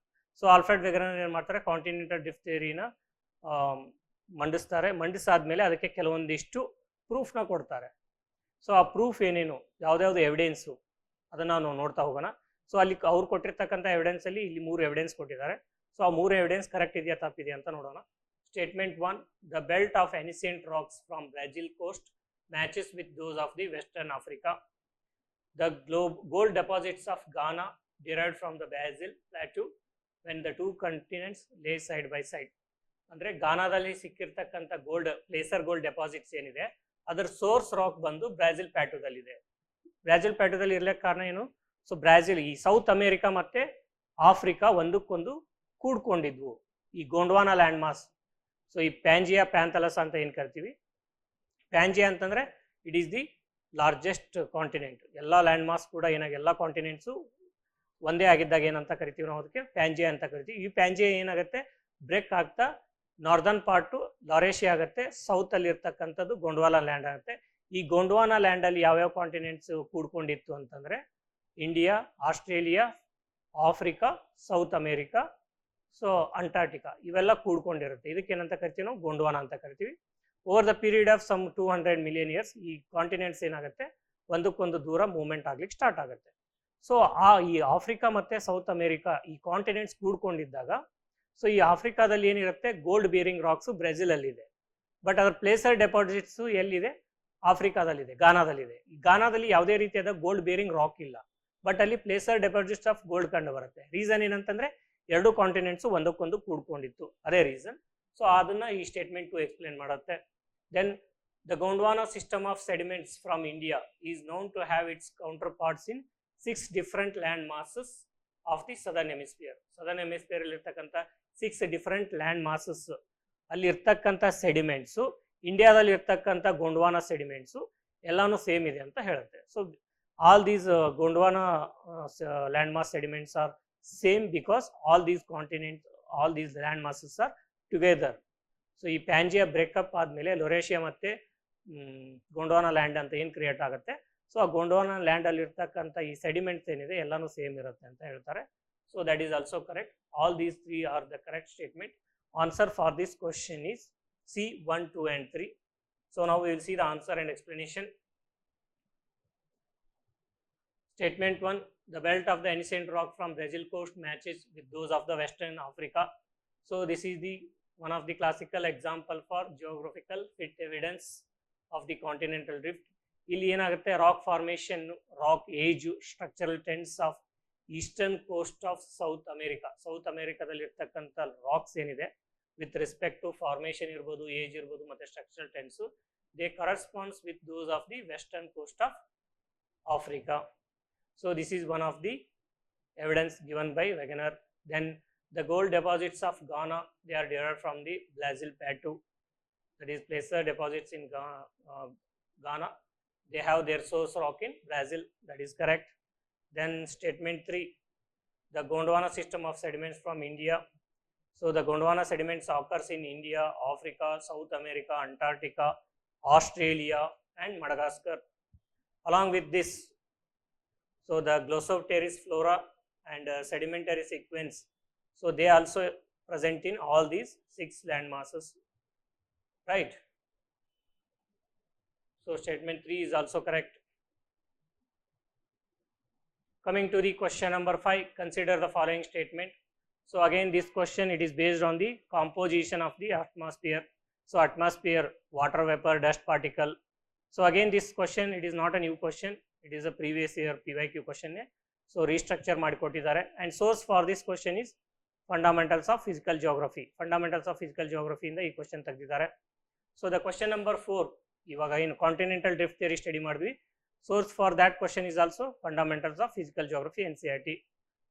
So Alfred Wegener ಏನು ಮಾಡ್ತಾರೆ, continental drift theoryನ ಮಂಡಿಸ್ತಾರೆ. ಮಂಡಿಸಾದ್ಮೇಲೆ ಅದಕ್ಕೆ ಕೆಲವೊಂದಿಷ್ಟು ಪ್ರೂಫ್ನ ಕೊಡ್ತಾರೆ. So ಆ proof ಏನೇನು, ಯಾವ್ದಾವ್ದು ಎವಿಡೆನ್ಸು, ಅದನ್ನು ನಾವು ನೋಡ್ತಾ ಹೋಗೋಣ. ಸೊ ಅಲ್ಲಿ ಅವ್ರು ಕೊಟ್ಟಿರ್ತಕ್ಕಂಥ ಎವಿಡೆನ್ಸಲ್ಲಿ ಇಲ್ಲಿ 3 ಎವಿಡೆನ್ಸ್ ಕೊಟ್ಟಿದ್ದಾರೆ. ಸೊ ಆ 3 ಎವಿಡೆನ್ಸ್ ಕರೆಕ್ಟ್ ಇದೆಯಾ ತಪ್ಪಿದೆಯಾ ಅಂತ ನೋಡೋಣ. Statement 1, the belt of ancient rocks from Brazil coast matches with those of the Western Africa. The gold deposits of Ghana derived from the Brazil plateau when the two continents lay side by side. ಅಂದರೆ ಗಾನಾದಲ್ಲಿ ಸಿಕ್ಕಿರ್ತಕ್ಕಂಥ Pleasure gold deposits ಏನಿದೆ ಅದರ source rock ಬಂದು Brazil ಪ್ಲಾಟೋದಲ್ಲಿದೆ. Brazil ಪ್ಲಾಟೋದಲ್ಲಿ ಇರ್ಲಿಕ್ಕೆ ಕಾರಣ ಏನು? So Brazil, ಈ south America ಮತ್ತೆ Africa ಒಂದಕ್ಕೊಂದು ಕೂಡ್ಕೊಂಡಿದ್ವು ಈ ಗೋಂಡ್ವಾನಾ ಲ್ಯಾಂಡ್ ಮಾಸ್. ಸೊ ಈ ಪ್ಯಾಂಜಿಯಾ ಪ್ಯಾಂಥಲಸ್ ಅಂತ ಏನು ಕರಿತೀವಿ, ಪ್ಯಾಂಜಿಯಾ ಅಂತಂದರೆ it is the largest continent. ಎಲ್ಲ ಲ್ಯಾಂಡ್ ಮಾಸ್ ಕೂಡ ಎಲ್ಲ ಕಾಂಟಿನೆಂಟ್ಸು ಒಂದೇ ಆಗಿದ್ದಾಗ ಏನಂತ ಕರಿತೀವಿ ನಾವು, ಅದಕ್ಕೆ ಪ್ಯಾಂಜಿಯಾ ಅಂತ ಕರಿತೀವಿ. ಈ ಪ್ಯಾಂಜಿಯಾ ಏನಾಗುತ್ತೆ, ಬ್ರೇಕ್ ಆಗ್ತಾ ನಾರ್ದರ್ನ್ ಪಾರ್ಟು ಲಾರೇಶಿಯಾ ಆಗುತ್ತೆ, ಸೌತಲ್ಲಿ ಇರ್ತಕ್ಕಂಥದ್ದು ಗೊಂಡ್ವಾನಾ ಲ್ಯಾಂಡ್ ಆಗುತ್ತೆ. ಈ ಗೊಂಡ್ವಾನಾ ಲ್ಯಾಂಡಲ್ಲಿ ಯಾವ್ಯಾವ ಕಾಂಟಿನೆಂಟ್ಸ್ ಕೂಡ್ಕೊಂಡಿತ್ತು ಅಂತಂದರೆ India, Australia, Africa, South America, so Antarctica, ಇವೆಲ್ಲ ಕೂಡ್ಕೊಂಡಿರುತ್ತೆ. ಇದಕ್ಕೇನಂತ ಕರಿತೀವಿ ನಾವು, ಗೊಂಡ್ವಾನಾ ಅಂತ ಕರಿತೀವಿ. Over the period of some 200 million years ಈ ಕಾಂಟಿನೆಂಟ್ಸ್ ಏನಾಗುತ್ತೆ, ಒಂದಕ್ಕೊಂದು ದೂರ ಮೂವ್ಮೆಂಟ್ ಆಗ್ಲಿಕ್ಕೆ ಸ್ಟಾರ್ಟ್ ಆಗುತ್ತೆ. ಸೊ ಈ ಆಫ್ರಿಕಾ ಮತ್ತು ಸೌತ್ ಅಮೇರಿಕಾ ಈ ಕಾಂಟಿನೆಂಟ್ಸ್ ಕೂಡ್ಕೊಂಡಿದ್ದಾಗ, ಸೊ ಈ ಆಫ್ರಿಕಾದಲ್ಲಿ ಏನಿರುತ್ತೆ, ಗೋಲ್ಡ್ ಬೇರಿಂಗ್ ರಾಕ್ಸು ಬ್ರೆಜಿಲಲ್ಲಿದೆ. ಬಟ್ ಅದರ ಪ್ಲೇಸರ್ ಡೆಪಾಸಿಟ್ಸು ಎಲ್ಲಿದೆ, ಆಫ್ರಿಕಾದಲ್ಲಿದೆ, ಗಾನಾದಲ್ಲಿದೆ. ಈ ಗಾನಾದಲ್ಲಿ ಯಾವುದೇ ರೀತಿಯಾದ ಗೋಲ್ಡ್ ಬೇರಿಂಗ್ ರಾಕ್ ಇಲ್ಲ, ಬಟ್ ಅಲ್ಲಿ ಪ್ಲೇಸರ್ ಡೆಪಾಸಿಟ್ಸ್ ಆಫ್ ಗೋಲ್ಡ್ ಕಂಡು ಬರುತ್ತೆ. ರೀಸನ್ ಏನಂತಂದರೆ ಎರಡು ಕಾಂಟಿನೆಂಟ್ಸು ಒಂದಕ್ಕೊಂದು ಕೂಡ್ಕೊಂಡಿತ್ತು, ಅದೇ ರೀಸನ್. ಸೊ ಅದನ್ನು ಈ ಸ್ಟೇಟ್ಮೆಂಟ್ 2 ಎಕ್ಸ್ಪ್ಲೇನ್ ಮಾಡುತ್ತೆ. Then the Gondwana system of sediments from India is known to have its counterparts in 6 different land masses of the southern hemisphere. Southern hemisphere ಇರ್ತಕ್ಕಂಥ 6 different ಲ್ಯಾಂಡ್ ಮಾಸಸ್ ಅಲ್ಲಿ ಇರ್ತಕ್ಕಂಥ ಸೆಡಿಮೆಂಟ್ಸು, ಇಂಡಿಯಾದಲ್ಲಿ ಇರ್ತಕ್ಕಂಥ ಗೊಂಡ್ವಾನಾ ಸೆಡಿಮೆಂಟ್ಸು ಎಲ್ಲಾನು same ಇದೆ ಅಂತ ಹೇಳುತ್ತೆ. So all these Gondwana land mass sediments are same because all these continent, all these land masses are together. So ಈ ಪ್ಯಾಂಜಿಯಾ ಬ್ರೇಕಪ್ ಆದಮೇಲೆ ಲೊರೇಶಿಯಾ ಮತ್ತು ಗೊಂಡ್ವಾನಾ ಲ್ಯಾಂಡ್ ಅಂತ ಏನು ಕ್ರಿಯೇಟ್ ಆಗುತ್ತೆ, ಸೊ ಆ ಗೊಂಡ್ವಾನಾ ಲ್ಯಾಂಡಲ್ಲಿ ಇರ್ತಕ್ಕಂಥ ಈ ಸೆಡಿಮೆಂಟ್ಸ್ ಏನಿದೆ ಎಲ್ಲಾನು ಸೇಮ್ ಇರುತ್ತೆ ಅಂತ ಹೇಳ್ತಾರೆ. So that is also correct. All these 3 are the correct statement. Answer for this question is C 1, 2 and 3. So now we will see the answer and explanation. Statement 1, the belt of the ancient rock from Brazil coast matches with those of the Western Africa. So this is the one of the classical example for geographical fit evidence of the continental drift. ಇಲ್ಲಿ ಏನಾಗುತ್ತೆ, rock formation, rock age, structural trends of eastern coast of South America, South ಅಮೆರಿಕಾದಲ್ಲಿ ಇರ್ತಕ್ಕಂಥ rocks ಏನಿದೆ with respect to formation ಇರ್ಬೋದು, age ಇರ್ಬೋದು ಮತ್ತು structural trends, they corresponds with those of the western coast of Africa. So this is one of the evidence given by Wegener. Then the gold deposits of Ghana, they are derived from the Brazil Plateau, that is placer deposits in Ghana. They have their source rock in Brazil, that is correct. Then statement 3, the Gondwana system of sediments from India. So the Gondwana sediments occurs in India, Africa, South America, Antarctica, Australia and Madagascar. Along with this, so the Glossopteris flora and sedimentary sequence, so they also present in all these 6 land masses, right? So statement 3 is also correct. Coming to the question number 5, consider the following statement. So again this question, it is based on the composition of the atmosphere. So atmosphere, water vapor, dust particle. So again this question, it is not a new question, it is a previous year PYQ question. So restructure ಮಾಡಿಕೊಟ್ಟಿದ್ದಾರೆ. And source for this question is fundamentals of physical geography. Fundamentals of physical geography ಇಂದ ಈ question ತೆಗೆದಿದ್ದಾರೆ. So the question number 4, ಇವಾಗ ಏನು continental drift theory study ಮಾಡಿದ್ವಿ, source for that question is also fundamentals of physical geography NCERT.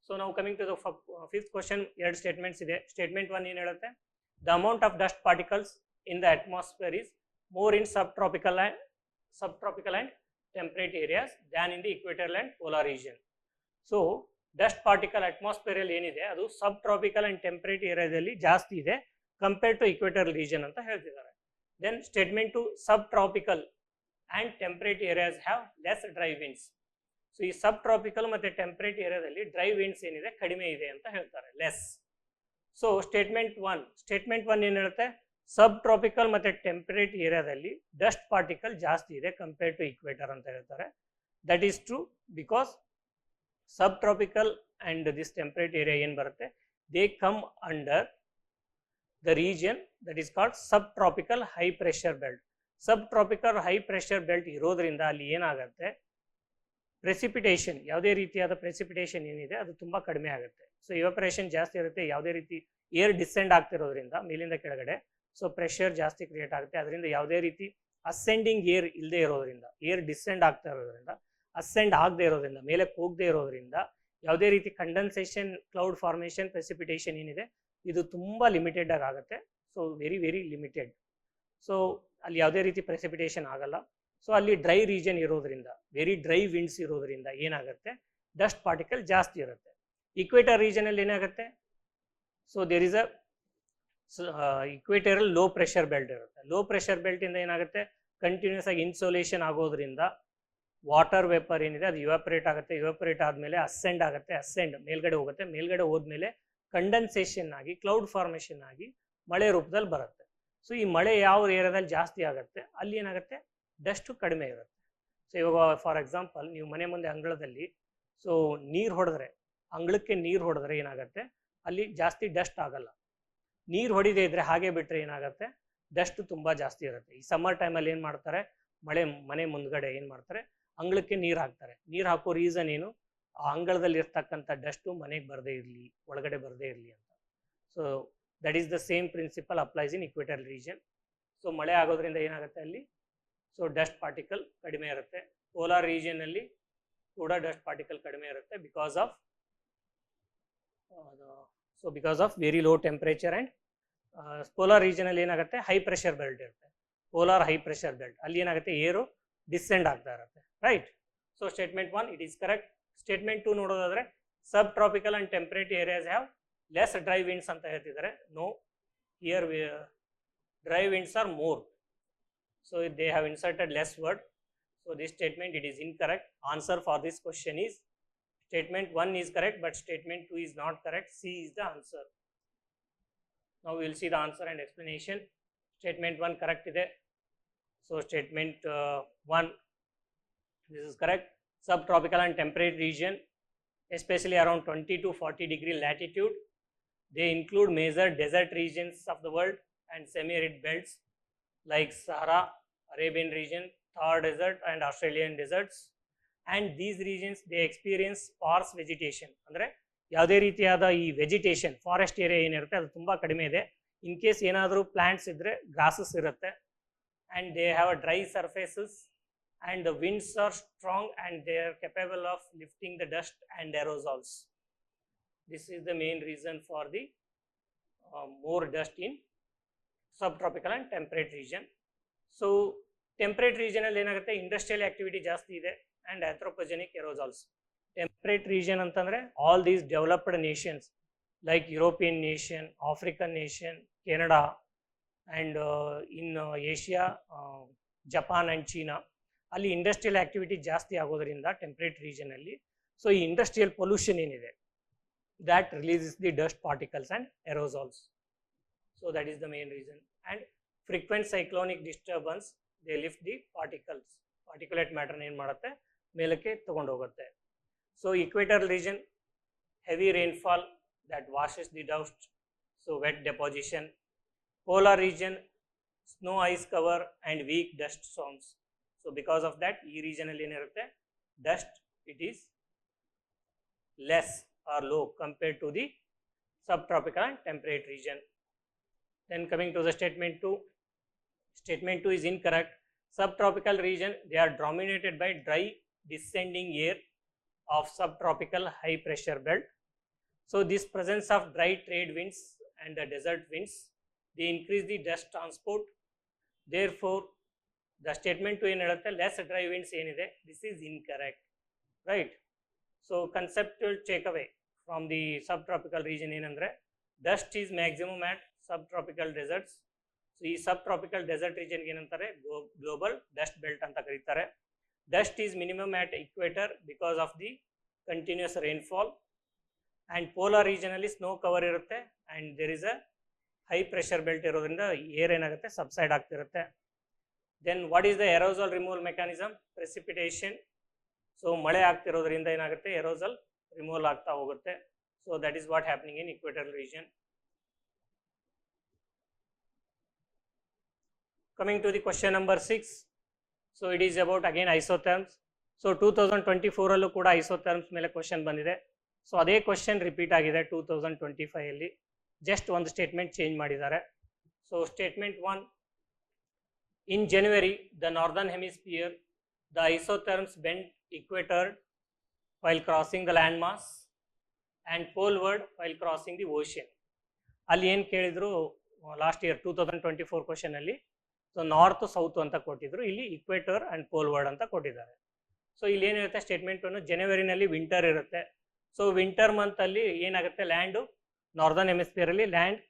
So now coming to the fifth question, ಎರಡು statements ಇದೆ. Statement 1 ಏನು ಹೇಳುತ್ತೆ, the amount of dust particles in the atmosphere is more in subtropical and temperate areas than in the equatorial and polar region. So dust particle ಅಟ್ಮಾಸ್ಫಿಯರಲ್ಲಿ ಏನಿದೆ ಅದು ಸಬ್ tropical and temperate ಏರಿಯಾದಲ್ಲಿ ಜಾಸ್ತಿ ಇದೆ ಕಂಪೇರ್ ಟು ಇಕ್ವೇಟರಲ್ ರೀಜನ್ ಅಂತ ಹೇಳ್ತಿದ್ದಾರೆ. Then statement 2, subtropical and temperate areas have less dry winds. So ಈ subtropical ಮತ್ತು ಟೆಂಪರೇಟ್ ಏರಿಯಾದಲ್ಲಿ ಡ್ರೈ ವಿಂಡ್ಸ್ ಏನಿದೆ ಕಡಿಮೆ ಇದೆ ಅಂತ ಹೇಳ್ತಾರೆ, ಲೆಸ್. ಸೊ ಸ್ಟೇಟ್ಮೆಂಟ್ 1 ಏನು ಹೇಳುತ್ತೆ, ಸಬ್ ಟ್ರಾಪಿಕಲ್ ಮತ್ತು ಟೆಂಪರೇಟ್ ಏರಿಯಾದಲ್ಲಿ ಡಸ್ಟ್ ಪಾರ್ಟಿಕಲ್ ಜಾಸ್ತಿ ಇದೆ ಕಂಪೇರ್ ಟು ಇಕ್ವೇಟರ್ ಅಂತ ಹೇಳ್ತಾರೆ. That is true because subtropical and this temperate area ಏನು ಬರುತ್ತೆ, they come under the region that is called subtropical high pressure belt. Subtropical high pressure belt ಇರೋದ್ರಿಂದ ಅಲ್ಲಿ ಏನಾಗುತ್ತೆ, ಪ್ರೆಸಿಪಿಟೇಷನ್, ಯಾವುದೇ ರೀತಿಯಾದ ಪ್ರೆಸಿಪಿಟೇಷನ್ ಏನಿದೆ ಅದು ತುಂಬ ಕಡಿಮೆ ಆಗುತ್ತೆ. ಸೊ ಇವಾಪರೇಷನ್ ಜಾಸ್ತಿ ಇರುತ್ತೆ, ಯಾವುದೇ ರೀತಿ ಏರ್ ಡಿಸೆಂಡ್ ಆಗ್ತಿರೋದ್ರಿಂದ ಮೇಲಿಂದ ಕೆಳಗಡೆ, ಸೊ ಪ್ರೆಷರ್ ಜಾಸ್ತಿ ಕ್ರಿಯೇಟ್ ಆಗುತ್ತೆ. ಅದರಿಂದ ಯಾವುದೇ ರೀತಿ ಅಸೆಂಡಿಂಗ್ ಏರ್ ಇಲ್ಲದೆ ಇರೋದ್ರಿಂದ, ಏರ್ ಡಿಸೆಂಡ್ ಆಗ್ತಾ ಇರೋದ್ರಿಂದ, ಅಸೆಂಡ್ ಆಗದೆ ಇರೋದ್ರಿಂದ, ಮೇಲೆ ಹೋಗದೆ ಇರೋದ್ರಿಂದ ಯಾವುದೇ ರೀತಿ ಕಂಡೆನ್ಸೇಷನ್, ಕ್ಲೌಡ್ ಫಾರ್ಮೇಷನ್, ಪ್ರೆಸಿಪಿಟೇಷನ್ ಏನಿದೆ ಇದು ತುಂಬ ಲಿಮಿಟೆಡ್ ಆಗುತ್ತೆ. So very very limited. So ಅಲ್ಲಿ ಯಾವುದೇ ರೀತಿ ಪ್ರೆಸಿಪಿಟೇಷನ್ ಆಗಲ್ಲ. ಸೊ ಅಲ್ಲಿ ಡ್ರೈ ರೀಜನ್ ಇರೋದ್ರಿಂದ, ವೆರಿ ಡ್ರೈ ವಿಂಡ್ಸ್ ಇರೋದ್ರಿಂದ ಏನಾಗುತ್ತೆ, ಡಸ್ಟ್ ಪಾರ್ಟಿಕಲ್ ಜಾಸ್ತಿ ಇರುತ್ತೆ. ಇಕ್ವೇಟರ್ ರೀಜನಲ್ಲಿ ಏನಾಗುತ್ತೆ, so there is a equatorial low pressure belt ಇರುತ್ತೆ. ಲೋ ಪ್ರೆಷರ್ ಬೆಲ್ಟಿಂದ ಏನಾಗುತ್ತೆ, ಕಂಟಿನ್ಯೂಸ್ ಆಗಿ ಇನ್ಸೋಲೇಷನ್ ಆಗೋದ್ರಿಂದ ವಾಟರ್ ವೇಪರ್ ಏನಿದೆ ಅದು ಇವಾಪರೇಟ್ ಆಗುತ್ತೆ. ಇವಾಪರೇಟ್ ಆದಮೇಲೆ ಅಸೆಂಡ್ ಆಗುತ್ತೆ, ಅಸೆಂಡ್ ಮೇಲ್ಗಡೆ ಹೋಗುತ್ತೆ, ಮೇಲ್ಗಡೆ ಹೋದ್ಮೇಲೆ ಕಂಡೆನ್ಸೇಷನ್ ಆಗಿ, ಕ್ಲೌಡ್ ಫಾರ್ಮೇಷನ್ ಆಗಿ ಮಳೆ ರೂಪದಲ್ಲಿ ಬರುತ್ತೆ. ಸೊ ಈ ಮಳೆ ಯಾವ ಏರಿಯಾದಲ್ಲಿ ಜಾಸ್ತಿ ಆಗುತ್ತೆ ಅಲ್ಲಿ ಏನಾಗುತ್ತೆ, ಡಸ್ಟು ಕಡಿಮೆ ಇರುತ್ತೆ. ಸೊ ಇವಾಗ ಫಾರ್ ಎಕ್ಸಾಂಪಲ್ ನೀವು ಮನೆ ಮುಂದೆ ಅಂಗಳದಲ್ಲಿ ಸೊ ನೀರು ಹೊಡೆದ್ರೆ, ಅಂಗಳಕ್ಕೆ ನೀರು ಹೊಡೆದ್ರೆ ಏನಾಗುತ್ತೆ, ಅಲ್ಲಿ ಜಾಸ್ತಿ ಡಸ್ಟ್ ಆಗಲ್ಲ. ನೀರು ಹೊಡಿದೇ ಇದ್ರೆ ಹಾಗೆ ಬಿಟ್ಟರೆ ಏನಾಗುತ್ತೆ, ಡಸ್ಟ್ ತುಂಬ ಜಾಸ್ತಿ ಇರುತ್ತೆ. ಈ ಸಮ್ಮರ್ ಟೈಮಲ್ಲಿ ಏನು ಮಾಡ್ತಾರೆ, ಮನೆ ಮುಂದ್ಗಡೆ ಏನು ಮಾಡ್ತಾರೆ, ಅಂಗಳಕ್ಕೆ ನೀರು ಹಾಕ್ತಾರೆ. ನೀರು ಹಾಕೋ ರೀಸನ್ ಏನು, ಆ ಅಂಗಳದಲ್ಲಿ ಇರ್ತಕ್ಕಂಥ ಡಸ್ಟು ಮನೆಗೆ ಬರದೇ ಇರಲಿ, ಒಳಗಡೆ ಬರದೇ ಇರಲಿ ಅಂತ. So that is the same principle applies in equatorial region. So ಮಳೆ ಆಗೋದ್ರಿಂದ ಏನಾಗುತ್ತೆ ಅಲ್ಲಿ, ಸೊ ಡಸ್ಟ್ ಪಾರ್ಟಿಕಲ್ ಕಡಿಮೆ ಇರುತ್ತೆ. ಪೋಲಾರ್ ರೀಜನಲ್ಲಿ ಕೂಡ ಡಸ್ಟ್ ಪಾರ್ಟಿಕಲ್ ಕಡಿಮೆ ಇರುತ್ತೆ because of very low temperature and polar ರೀಜನಲ್ಲಿ ಏನಾಗುತ್ತೆ, ಹೈ ಪ್ರೆಷರ್ ಬೆಲ್ಟ್ ಇರುತ್ತೆ. ಪೋಲಾರ್ ಹೈ ಪ್ರೆಷರ್ ಬೆಲ್ಟ್ ಅಲ್ಲಿ ಏನಾಗುತ್ತೆ, ಏರು ಡಿಸೆಂಡ್ ಆಗ್ತಾ ಇರುತ್ತೆ, right. So statement 1 it is correct. Statement 2 ನೋಡೋದಾದ್ರೆ, subtropical and temperate areas have less dry winds ಅಂತ ಹೇಳ್ತಿದ್ದಾರೆ. No, here dry winds are more. So they have inserted less word. So this statement it is incorrect. Answer for this question is statement 1 is correct, but statement 2 is not correct. C is the answer. Now we will see the answer and explanation. Statement 1 correct ಇದೆ. So statement 1, this is correct. Subtropical and temperate region, especially around 20 to 40 degree latitude, They include major desert regions of the world and semi-arid belts like Sahara, Arabian region, Thar desert and Australian deserts. And these regions they experience sparse vegetation. ಅಂದರೆ ಯಾವುದೇ ರೀತಿಯಾದ ಈ vegetation forest area ಏನಿರುತ್ತೆ ಅದು ತುಂಬ ಕಡಿಮೆ ಇದೆ. In case ಏನಾದರೂ ಪ್ಲಾಂಟ್ಸ್ ಇದ್ದರೆ ಗ್ರಾಸಸ್ ಇರುತ್ತೆ. And they have a dry surfaces and the winds are strong and they are capable of lifting the dust and aerosols. This is the main reason for the more dust in subtropical and temperate region. So temperate region ಅಲ್ಲಿ ಏನಾಗುತ್ತೆ industrial activity ಜಾಸ್ತಿ ಇದೆ and anthropogenic aerosols. Temperate region ಅಂತಂದರೆ all these developed Nations like European nation, African nation, Canada and in Asia Japan and China ಅಲ್ಲಿ industrial activity ಜಾಸ್ತಿ ಆಗೋದ್ರಿಂದ temperate ರೀಜನಲ್ಲಿ so ಈ industrial pollution ಏನಿದೆ that releases the dust particles and aerosols. So that is the main reason. And frequent cyclonic disturbance, they lift the particles. Particulate matter ಏನು ಮಾಡುತ್ತೆ ಮೇಲಕ್ಕೆ ತಗೊಂಡು ಹೋಗುತ್ತೆ. So equatorial region, heavy rainfall that washes the dust, so wet deposition. Polar region, snow ice cover and weak dust storms. So because of that, ಈ region ಅಲ್ಲಿ ಏನಿರುತ್ತೆ dust it is less or low compared to the subtropical and temperate region. Then coming to the statement 2, statement 2 is incorrect. Subtropical region, they are dominated by dry descending air of subtropical high pressure belt. So this presence of dry trade winds and the desert winds, they increase the dust transport. Therefore the statement 2 ಏನು ಹೇಳುತ್ತೆ less dry winds ಏನಿದೆ, this is incorrect, right? So conceptual takeaway from the subtropical region ಏನಂದ್ರೆ dust is maximum at subtropical deserts. So ಈ subtropical desert region ಏನಂತಾರೆ global dust belt ಅಂತ ಕರೀತಾರೆ. Dust is minimum at equator because of the continuous rainfall. And polar region ಅಲ್ಲಿ snow cover ಇರುತ್ತೆ and there is a high pressure belt ಇರೋದ್ರಿಂದ air ಏನಾಗುತ್ತೆ subside ಆಗ್ತಿರುತ್ತೆ. Then what is the aerosol removal mechanism? Precipitation. So ಮಳೆ ಆಗ್ತಿರೋದ್ರಿಂದ ಏನಾಗುತ್ತೆ aerosol removal ಆಗ್ತಾ ಹೋಗುತ್ತೆ. So that is what happening in equatorial region. Coming to the question number 6. So it is about again isotherms. So 2024 ಅಲ್ಲೂ ಕೂಡ ಐಸೋಥರ್ಮ್ಸ್ ಮೇಲೆ question ಬಂದಿದೆ. So ಅದೇ ಕ್ವಶನ್ ರಿಪೀಟ್ ಆಗಿದೆ 2025 ಅಲ್ಲಿ, ಜಸ್ಟ್ ಒಂದು ಸ್ಟೇಟ್ಮೆಂಟ್ ಚೇಂಜ್ ಮಾಡಿದ್ದಾರೆ. So statement 1, in January the northern hemisphere the isotherms bend equator while crossing the landmass and poleward while crossing the ocean. ಅಲ್ಲಿ ಏನು ಕೇಳಿದ್ರು ಲಾಸ್ಟ್ ಇಯರ್ 2024 ಕ್ವಶನ್ ಅಲ್ಲಿ, ಸೊ ನಾರ್ತ್ ಸೌತ್ ಅಂತ ಕೊಟ್ಟಿದ್ರು, ಇಲ್ಲಿ ಇಕ್ವೇಟರ್ ಆ್ಯಂಡ್ ಪೋಲ್ವರ್ಡ್ ಅಂತ ಕೊಟ್ಟಿದ್ದಾರೆ. ಸೊ ಇಲ್ಲಿ ಏನಿರುತ್ತೆ ಸ್ಟೇಟ್ಮೆಂಟ್ ಅನ್ನು ಜನವರಿನಲ್ಲಿ ವಿಂಟರ್ ಇರುತ್ತೆ. ಸೊ ವಿಂಟರ್ ಮಂತ್ ಅಲ್ಲಿ ಏನಾಗುತ್ತೆ ಲ್ಯಾಂಡು ನಾರ್ದರ್ನ್ ಹೆಮಿಸ್ಫಿಯರ್ ಅಲ್ಲಿ land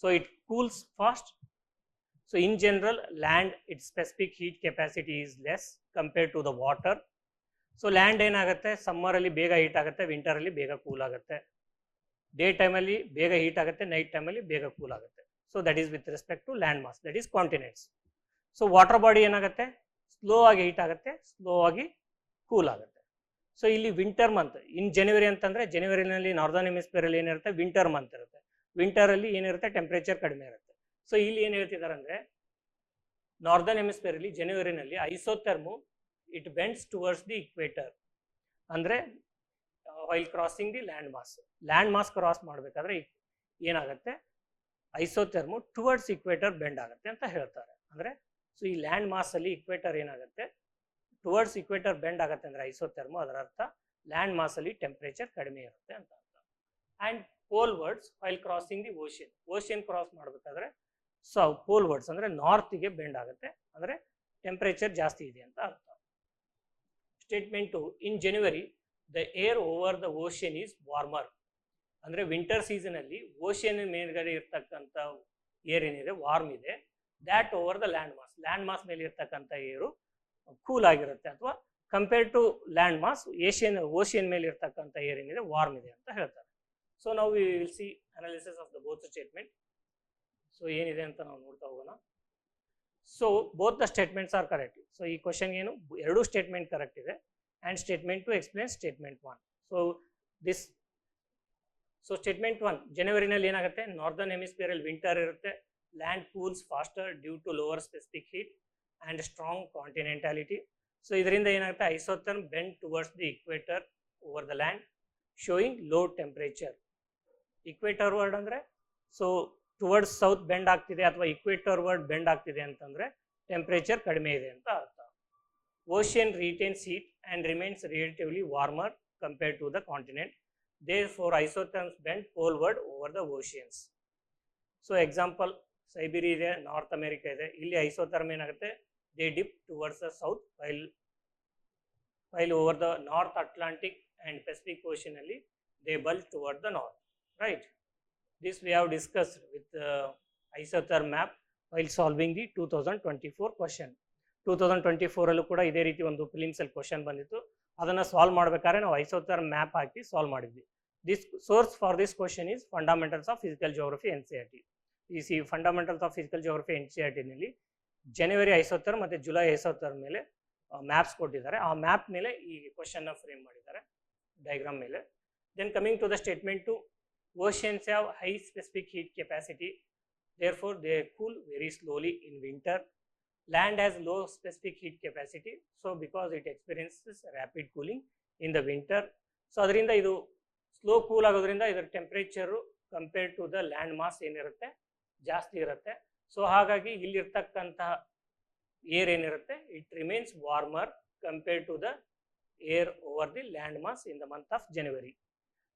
so it cools fast. So in general land its specific heat capacity is less compared to the water. So land ಏನಾಗುತ್ತೆ ಸಮ್ಮರ್ ಅಲ್ಲಿ ಬೇಗ ಹೀಟ್ ಆಗುತ್ತೆ, winter ಅಲ್ಲಿ ಬೇಗ ಕೂಲ್ ಆಗುತ್ತೆ. ಡೇ ಟೈಮಲ್ಲಿ ಬೇಗ ಹೀಟ್ ಆಗುತ್ತೆ, ನೈಟ್ ಟೈಮಲ್ಲಿ ಬೇಗ ಕೂಲ್ ಆಗುತ್ತೆ. So that is with respect to land mass, that is continents. So water body ಏನಾಗುತ್ತೆ ಸ್ಲೋ ಆಗಿ ಹೀಟ್ ಆಗುತ್ತೆ, ಸ್ಲೋ ಆಗಿ ಕೂಲ್ ಆಗುತ್ತೆ. ಸೊ ಇಲ್ಲಿ ವಿಂಟರ್ ಮಂತ್ ಇನ್ ಜನವರಿ ಅಂತಂದ್ರೆ ಜನವರಿನಲ್ಲಿ ನಾರ್ದರ್ನ್ ಹೆಮಿಸ್ಫಿಯರ್ ಅಲ್ಲಿ ಏನಿರುತ್ತೆ ವಿಂಟರ್ ಮಂತ್ ಇರುತ್ತೆ. ವಿಂಟರ್ ಅಲ್ಲಿ ಏನಿರುತ್ತೆ ಟೆಂಪರೇಚರ್ ಕಡಿಮೆ ಇರುತ್ತೆ. ಸೊ ಇಲ್ಲಿ ಏನು ಹೇಳ್ತಿದ್ದಾರೆ ಅಂದರೆ ನಾರ್ದರ್ನ್ ಹೆಮಿಸ್ಫಿಯರ್ ಅಲ್ಲಿ ಜನವರಿನಲ್ಲಿ isotherm it bends towards the equator, ಅಂದರೆ while crossing the land mass cross ಮಾಡಬೇಕಾದ್ರೆ ಏನಾಗುತ್ತೆ ಐಸೋಥರ್ಮು ಟುವರ್ಡ್ಸ್ ಇಕ್ವೇಟರ್ ಬೆಂಡ್ ಆಗುತ್ತೆ ಅಂತ ಹೇಳ್ತಾರೆ. ಅಂದರೆ ಸೊ ಈ ಲ್ಯಾಂಡ್ ಮಾಸ್ ಅಲ್ಲಿ ಇಕ್ವೇಟರ್ ಏನಾಗುತ್ತೆ ಟುವರ್ಡ್ಸ್ ಇಕ್ವೇಟರ್ ಬೆಂಡ್ ಆಗುತ್ತೆ ಅಂದರೆ ಐಸೋಥರ್ಮು, ಅದರ ಅರ್ಥ ಲ್ಯಾಂಡ್ ಮಾಸ್ ಅಲ್ಲಿ ಟೆಂಪರೇಚರ್ ಕಡಿಮೆ ಇರುತ್ತೆ ಅಂತ ಅರ್ಥ. And polewards while crossing the ocean cross ಮಾಡಬೇಕಾದ್ರೆ ಸೊ ಪೋಲ್ವರ್ಡ್ಸ್ ಅಂದರೆ ನಾರ್ತಿಗೆ ಬೆಂಡ್ ಆಗುತ್ತೆ, ಅಂದರೆ ಟೆಂಪರೇಚರ್ ಜಾಸ್ತಿ ಇದೆ ಅಂತ ಅರ್ಥ. Statement 2, in January the air over the ocean is warmer. ಅಂದರೆ ವಿಂಟರ್ ಸೀಸನಲ್ಲಿ ಓಷನ್ ಮೇಲ್ಗಡೆ ಇರ್ತಕ್ಕಂಥ ಏರ್ ಏನಿದೆ ವಾರ್ಮ್ ಇದೆ, that over the land mass ಮೇಲೆ ಇರ್ತಕ್ಕಂಥ ಏರು ಕೂಲ್ ಆಗಿರುತ್ತೆ, ಅಥವಾ compare to land mass ocean ಮೇಲೆ ಇರ್ತಕ್ಕಂಥ ಏರ್ ಏನಿದೆ ವಾರ್ಮ್ ಇದೆ ಅಂತ ಹೇಳ್ತಾರೆ. ಸೊ ನಾವು we will see analysis of the both statement. So ಏನಿದೆ ಅಂತ ನಾವು ನೋಡ್ತಾ ಹೋಗೋಣ. So both the statements are correct. So ಈ ಕ್ವಶನ್ ಏನು ಎರಡು ಸ್ಟೇಟ್ಮೆಂಟ್ ಕರೆಕ್ಟ್ ಇದೆ, and statement 2 explain statement 1. So this so statement 1 ಜನವರಿನಲ್ಲಿ ಏನಾಗುತ್ತೆ, ನಾರ್ದರ್ನ್ ಹೆಮಿಸ್ಫಿಯರ್ ವಿಂಟರ್ ಇರುತ್ತೆ, land cools faster due to lower specific heat and strong continentality. So ಇದರಿಂದ ಏನಾಗುತ್ತೆ, isotherm bend towards the equator over the land showing low temperature. Equator word ಅಂದರೆ so towards south bend ಆಗ್ತಿದೆ ಅಥವಾ equator word bend ಆಗ್ತಿದೆ ಅಂತಂದರೆ temperature ಕಡಿಮೆ ಇದೆ ಅಂತ ಅರ್ಥ. Ocean retains heat and remains relatively warmer compared to the continent. Therefore, isotherms bend poleward over the oceans. So, example, Siberia ಇದೆ, ನಾರ್ತ್ ಅಮೆರಿಕಾ ಇದೆ. ಇಲ್ಲಿ ಐಸೋಥರ್ಮ್ ಏನಾಗುತ್ತೆ, they dip towards the south while over the North Atlantic and Pacific Ocean ಅಲ್ಲಿ they bulge toward the north, right? This we have discussed with isotherm map while solving the 2024 question. 2024 ಅಲ್ಲೂ ಕೂಡ ಇದೇ ರೀತಿ ಒಂದು prelims ಅಲ್ಲಿ question ಬಂದಿತ್ತು. ಅದನ್ನು solve ಮಾಡಬೇಕಾದ್ರೆ ನಾವು ಐಸೋಥರ್ಮ್ ಮ್ಯಾಪ್ ಹಾಕಿ ಸಾಲ್ವ್ ಮಾಡಿದ್ವಿ. This source for this question is fundamentals of physical geography NCERT. ಈ ಫಂಡಮೆಂಟಲ್ಸ್ ಆಫ್ ಫಿಸಿಕಲ್ ಜಿಯೋಗ್ರಫಿ NCERTನಲ್ಲಿ ಜನವರಿ ಐಸೋಥರ್ಮ್ ಮತ್ತು ಜುಲೈ ಐಸೋಥರ್ಮ್ ಮೇಲೆ ಮ್ಯಾಪ್ಸ್ ಕೊಟ್ಟಿದ್ದಾರೆ. ಆ ಮ್ಯಾಪ್ ಮೇಲೆ ಈ ಕ್ವಶನ್ನ ಫ್ರೇಮ್ ಮಾಡಿದ್ದಾರೆ ಡಯಾಗ್ರಾಮ್ ಮೇಲೆ. Then coming to the statement 2, oceans have high specific heat capacity, therefore they cool very slowly in winter. Land has low specific heat capacity, so because it experiences rapid cooling in the winter. So ಅದರಿಂದ ಇದು slow cool ಆಗೋದ್ರಿಂದ ಇದರ temperature compared to the land mass ಏನಿರುತ್ತೆ ಜಾಸ್ತಿ ಇರುತ್ತೆ. So ಹಾಗಾಗಿ ಇಲ್ಲಿರ್ತಕ್ಕಂತಹ air ಏನಿರುತ್ತೆ it remains warmer compared to the air over the land mass in the month of January.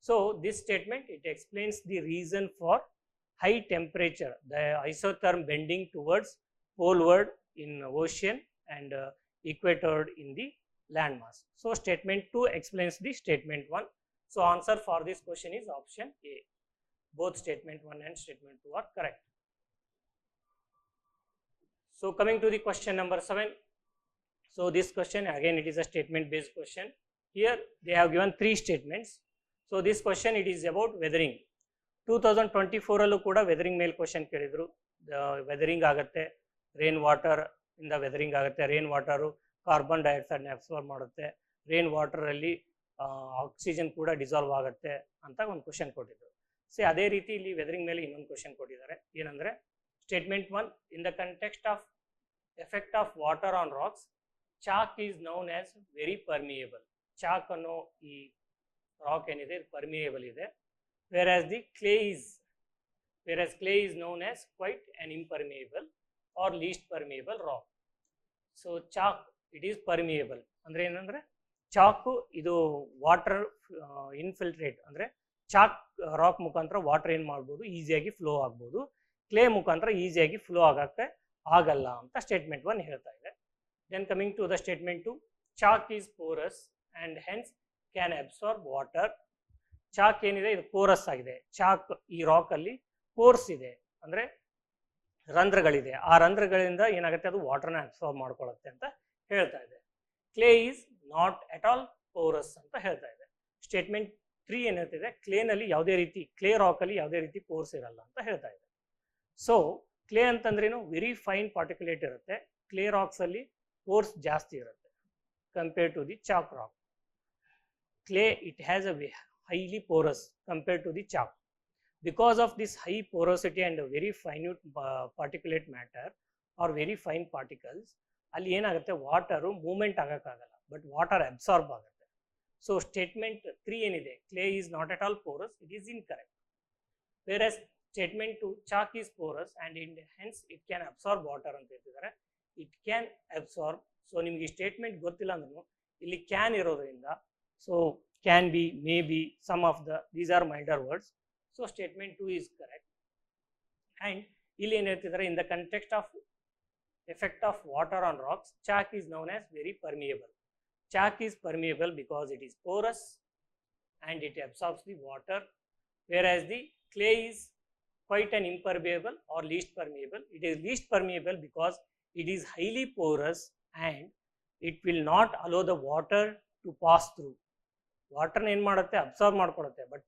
So this statement it explains the reason for high temperature, the isotherm bending towards poleward in ocean and equator in the land mass. So statement 2 explains the statement 1. So answer for this question is option A. Both statement 1 and statement 2 are correct. So coming to the question number 7. So this question again it is a statement based question. Here they have given 3 statements. So this question it is about weathering. 2024 ಅಲ್ಲೂ ಕೂಡ weathering ಮೇಲೆ question ಕೇಳಿದ್ರು. Weathering ಆಗುತ್ತೆ, rain water ಇಂದ weathering ಆಗುತ್ತೆ, rain water carbon ಡೈಆಕ್ಸೈಡ್ನ absorb ಮಾಡುತ್ತೆ, rain ವಾಟರಲ್ಲಿ oxygen ಕೂಡ dissolve ಆಗುತ್ತೆ ಅಂತ ಒಂದು ಕ್ವಶನ್ ಕೊಟ್ಟಿದ್ರು. ಸೊ ಅದೇ ರೀತಿ ಇಲ್ಲಿ ವೆದರಿಂಗ್ ಮೇಲೆ ಇನ್ನೊಂದು ಕ್ವಶನ್ ಕೊಟ್ಟಿದ್ದಾರೆ. ಏನಂದರೆ statement 1, in the context of effect of water on rocks, chalk is known as very permeable. Chalk ಅನ್ನೋ ಈ ರಾಕ್ ಏನಿದೆ ಇದು ಪರ್ಮಿಯೇಬಲ್ ಇದೆ. whereas clay is known as quite an impermeable or least permeable rock. So chalk it is permeable ಅಂದ್ರೆ ಏನಂದ್ರೆ ಚಾಕು ಇದು water infiltrate ಅಂದರೆ ಚಾಕ್ ರಾಕ್ ಮುಖಾಂತರ ವಾಟರ್ ಏನು ಮಾಡ್ಬೋದು ಈಸಿಯಾಗಿ ಫ್ಲೋ ಆಗ್ಬೋದು, ಕ್ಲೇ ಮುಖಾಂತರ ಈಸಿಯಾಗಿ ಫ್ಲೋ ಆಗಕ್ಕೆ ಆಗಲ್ಲ ಅಂತ ಸ್ಟೇಟ್ಮೆಂಟ್ 1 ಹೇಳ್ತಾ ಇದೆ. Then coming to the statement 2, chalk is porous and hence can absorb water. Chalk ಏನಿದೆ ಇದು ಪೋರಸ್ ಆಗಿದೆ. ಚಾಕ್ ಈ ರಾಕಲ್ಲಿ ಪೋರ್ಸ್ ಇದೆ ಅಂದರೆ ರಂಧ್ರಗಳಿದೆ, ಆ ರಂಧ್ರಗಳಿಂದ ಏನಾಗುತ್ತೆ ಅದು ವಾಟರ್ನ ಅಬ್ಸಾರ್ಬ್ ಮಾಡ್ಕೊಳ್ಳುತ್ತೆ ಅಂತ ಹೇಳ್ತಾ ಇದೆ. Clay is not at all Porus ಅಂತ ಹೇಳ್ತಾ ಇದೆ. ಸ್ಟೇಟ್ಮೆಂಟ್ 3 ಏನು ಹೇಳ್ತಿದೆ, ಕ್ಲೇನಲ್ಲಿ ಯಾವುದೇ ರೀತಿ ಕ್ಲೇ ರಾಕಲ್ಲಿ ಯಾವುದೇ ರೀತಿ ಪೋರ್ಸ್ ಇರಲ್ಲ ಅಂತ ಹೇಳ್ತಾ ಇದೆ. ಸೊ ಕ್ಲೇ ಅಂತಂದ್ರೇನು ವೆರಿ ಫೈನ್ ಪಾರ್ಟಿಕ್ಯುಲೇಟ್ ಇರುತ್ತೆ, ಕ್ಲೇ ರಾಕ್ಸಲ್ಲಿ ಪೋರ್ಸ್ ಜಾಸ್ತಿ ಇರುತ್ತೆ compared to the chalk rock. Clay it has a highly porous compared to the chalk. Because of this high porosity and very finite particulate matter or very fine particles, ಅಲ್ಲಿ ಏನಾಗುತ್ತೆ water movement ಆಗೋಕ್ಕಾಗಲ್ಲ, but water absorb ಆಗುತ್ತೆ. So statement 3 ಏನಿದೆ clay is not at all porous, it is incorrect. Where statement 2 chalk is porous and hence it can absorb water ಅಂತ ಹೇಳ್ತಿದ್ದಾರೆ. It can absorb. So ನಿಮಗೆ ಈ statement ಗೊತ್ತಿಲ್ಲ ಅಂದ್ರೂ ಇಲ್ಲಿ ಕ್ಯಾನ್ ಇರೋದ್ರಿಂದ so can be, maybe, some of these are milder words. So statement 2 is correct. And ಇಲ್ಲಿ ಏನು ಹೇಳ್ತಿದ್ದಾರೆ, in the context of effect of water on rocks, chalk is known as very permeable. Chalk is permeable because it is porous and it absorbs the water, whereas the clay is quite an impermeable or least permeable. It is least permeable because it is highly porous and it will not allow the water to pass through. ವಾಟರ್ನ ಏನು ಮಾಡುತ್ತೆ absorb ಮಾಡ್ಕೊಳುತ್ತೆ, but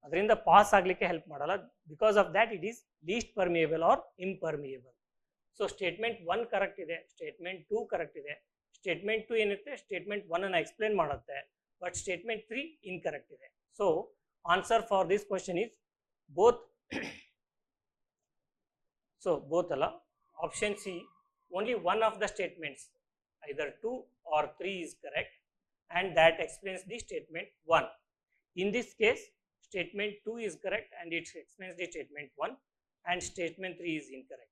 ಅದರಿಂದ pass ಆಗಲಿಕ್ಕೆ help ಮಾಡಲ್ಲ. Because of that it is least permeable or impermeable. So statement 1 correct ಇದೆ, statement 2 correct ಇದೆ. Statement 2 ಏನಿರುತ್ತೆ ಸ್ಟೇಟ್ಮೆಂಟ್ 1 ಅನ್ನು ಎಕ್ಸ್ಪ್ಲೇನ್ ಮಾಡುತ್ತೆ, ಬಟ್ ಸ್ಟೇಟ್ಮೆಂಟ್ 3 ಇನ್ಕರೆಕ್ಟ್ ಇದೆ. So Answer for this question is both. So both option C, only one of the statements, either 2 or 3 is correct, and that explains the statement 1. In this case, statement 2 is correct and it explains the statement 1, and statement 3 is incorrect.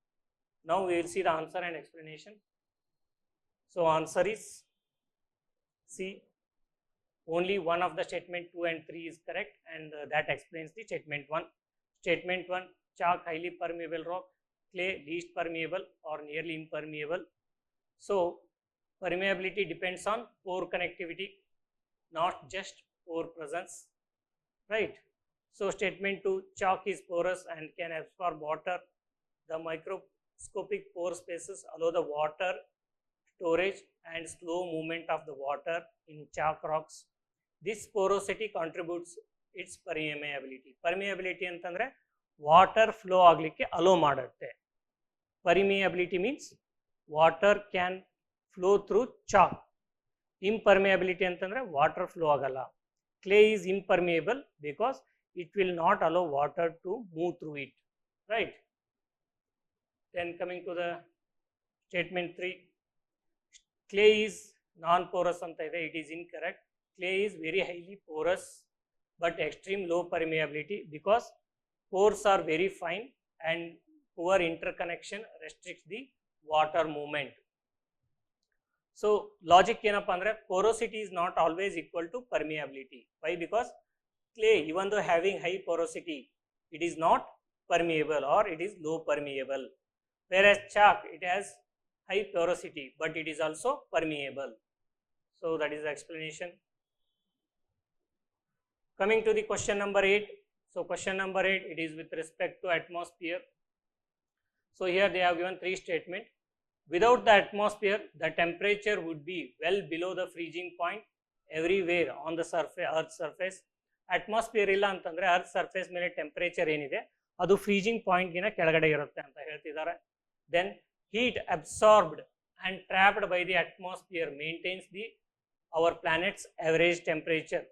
Now we will see the answer and explanation. So answer is C, only one of the statement 2 and 3 is correct, and that explains the statement 1. Statement 1, chalk highly permeable rock, clay least permeable or nearly impermeable. So permeability depends on pore connectivity, not just pore presence, right? So statement 2, chalk is porous and can absorb water. The microscopic pore spaces allow the water storage and slow movement of the water in chalk rocks. This porosity contributes its permeability. Permeability ಅಂತಂದ್ರೆ water flow ಆಗಲಿಕ್ಕೆ allow ಮಾಡುತ್ತೆ. Permeability means water can flow through chalk. Impermeability ಅಂತಂದ್ರೆ water flow ಆಗಲ್ಲ. Clay is impermeable because it will not allow water to move through it, right? Then coming to the statement 3, clay is non-porous anta ide, it is incorrect. Clay is very highly porous but extreme low permeability because pores are very fine and poor interconnection restricts the water movement. So logic ಏನಪ್ಪ ಅಂದ್ರೆ porosity is not always equal to permeability. Why? Because clay, even though having high porosity, it is not permeable or it is low permeable, whereas chalk, it has high porosity but it is also permeable. So that is the explanation. Coming to the question number 8. So question number 8, it is with respect to atmosphere. So here they have given 3 statements. Without the atmosphere, the temperature would be well below the freezing point everywhere on the surface, earth surface. Atmosphere ಇಲ್ಲ ಅಂತಂದ್ರೆ earth surface ಮೇಲೆ temperature ಏನಿದೆ ಅದು freezing point ಗಿನ ಕೆಳಗಡೆ ಇರುತ್ತೆ ಅಂತ ಹೇಳ್ತಿದ್ದಾರೆ. Then heat absorbed and trapped by the atmosphere maintains our planet's average temperature.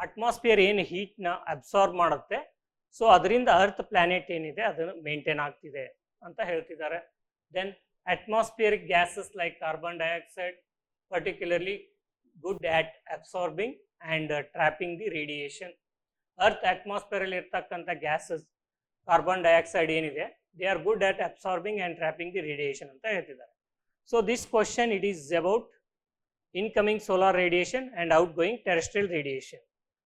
Atmosphere ಏನು heat ನ absorb ಮಾಡುತ್ತೆ, ಸೊ ಅದರಿಂದ earth planet ಏನಿದೆ ಅದು maintain ಆಗ್ತಿದೆ ಅಂತ ಹೇಳ್ತಿದ್ದಾರೆ. Then atmospheric gases like carbon dioxide particularly good at absorbing and trapping the radiation. Earth atmosphere ಅಲ್ಲಿ ಇರ್ತಕ್ಕಂಥ gases carbon dioxide ಏನಿದೆ, they are good at absorbing and trapping the radiation ಅಂತ ಹೇಳ್ತಿದ್ದಾರೆ. So this question, it is about incoming solar radiation and outgoing terrestrial radiation.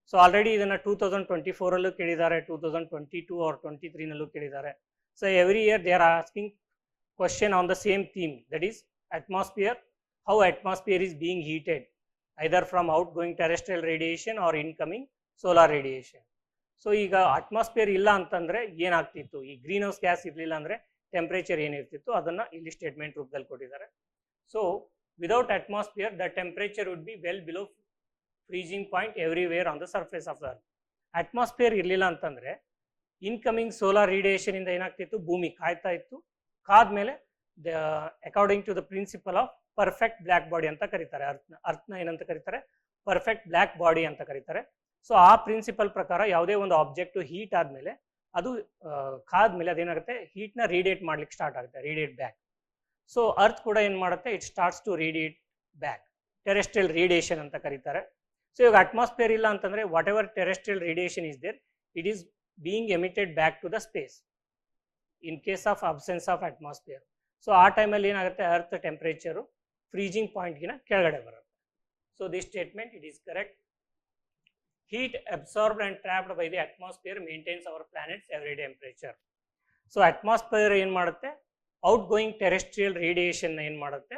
So already ಇದನ್ನ 2024 ಅಲ್ಲೂ ಕೇಳಿದ್ದಾರೆ, 2022 or 23 ನಲ್ಲೂ ಕೇಳಿದ್ದಾರೆ. So every year they are asking question on the same theme, that is atmosphere, how atmosphere is being heated either from outgoing terrestrial radiation or incoming solar radiation. So ಈಗ atmosphere ಇಲ್ಲ ಅಂತಂದ್ರೆ ಏನಾಗ್ತಿತ್ತು, ಈ green house gas ಇರಲಿಲ್ಲ ಅಂದ್ರೆ temperature ಏನಿರ್ತಿತ್ತು ಅದನ್ನ ಇಲ್ಲಿ statement ರೂಪದಲ್ಲಿ ಕೊಟ್ಟಿದ್ದಾರೆ. So without atmosphere the temperature would be well below freezing point everywhere on the surface of the earth. Atmosphere ಇರಲಿಲ್ಲ ಅಂತಂದ್ರೆ ಇನ್ಕಮಿಂಗ್ ಸೋಲಾರ್ ರೇಡಿಯೇಷನ್ ಇಂದ ಏನಾಗ್ತಿತ್ತು, ಭೂಮಿ ಕಾಯ್ತಾ ಇತ್ತು. ಕಾದ್ಮೇಲೆ according to the principle of perfect black body ಅಂತ ಕರೀತಾರೆ. ಅರ್ತ್ನ ಏನಂತ ಕರೀತಾರೆ, ಪರ್ಫೆಕ್ಟ್ ಬ್ಲ್ಯಾಕ್ ಬಾಡಿ ಅಂತ ಕರೀತಾರೆ. ಸೊ ಆ ಪ್ರಿನ್ಸಿಪಲ್ ಪ್ರಕಾರ ಯಾವುದೇ ಒಂದು ಆಬ್ಜೆಕ್ಟ್ ಹೀಟ್ ಆದ್ಮೇಲೆ ಅದು ಕಾದ್ಮೇಲೆ ಅದೇನಾಗುತ್ತೆ, ಹೀಟ್ನ ರೇಡಿಯೇಟ್ ಮಾಡ್ಲಿಕ್ಕೆ ಸ್ಟಾರ್ಟ್ ಆಗುತ್ತೆ, ರೇಡಿಯೇಟ್ ಬ್ಯಾಕ್. ಸೊ ಅರ್ತ್ ಕೂಡ ಏನು ಮಾಡುತ್ತೆ, it starts to radiate back, terrestrial radiation ಅಂತ ಕರೀತಾರೆ. ಸೊ ಇವಾಗ ಅಟ್ಮಾಸ್ಫಿಯರ್ ಇಲ್ಲ ಅಂತಂದ್ರೆ whatever terrestrial radiation is there, it is being emitted back to the space in case of absence of atmosphere. So ಆ ಟೈಮಲ್ಲಿ ಏನಾಗುತ್ತೆ, ಅರ್ತ್ ಟೆಂಪರೇಚರು ಫ್ರೀಜಿಂಗ್ ಪಾಯಿಂಟ್ಗಿನ ಕೆಳಗಡೆ ಬರುತ್ತೆ. So this statement it is correct. Heat absorbed and trapped by the atmosphere maintains our planet's average temperature. So atmosphere ಏನು ಮಾಡುತ್ತೆ, outgoing terrestrial radiation ಏನು ಮಾಡುತ್ತೆ,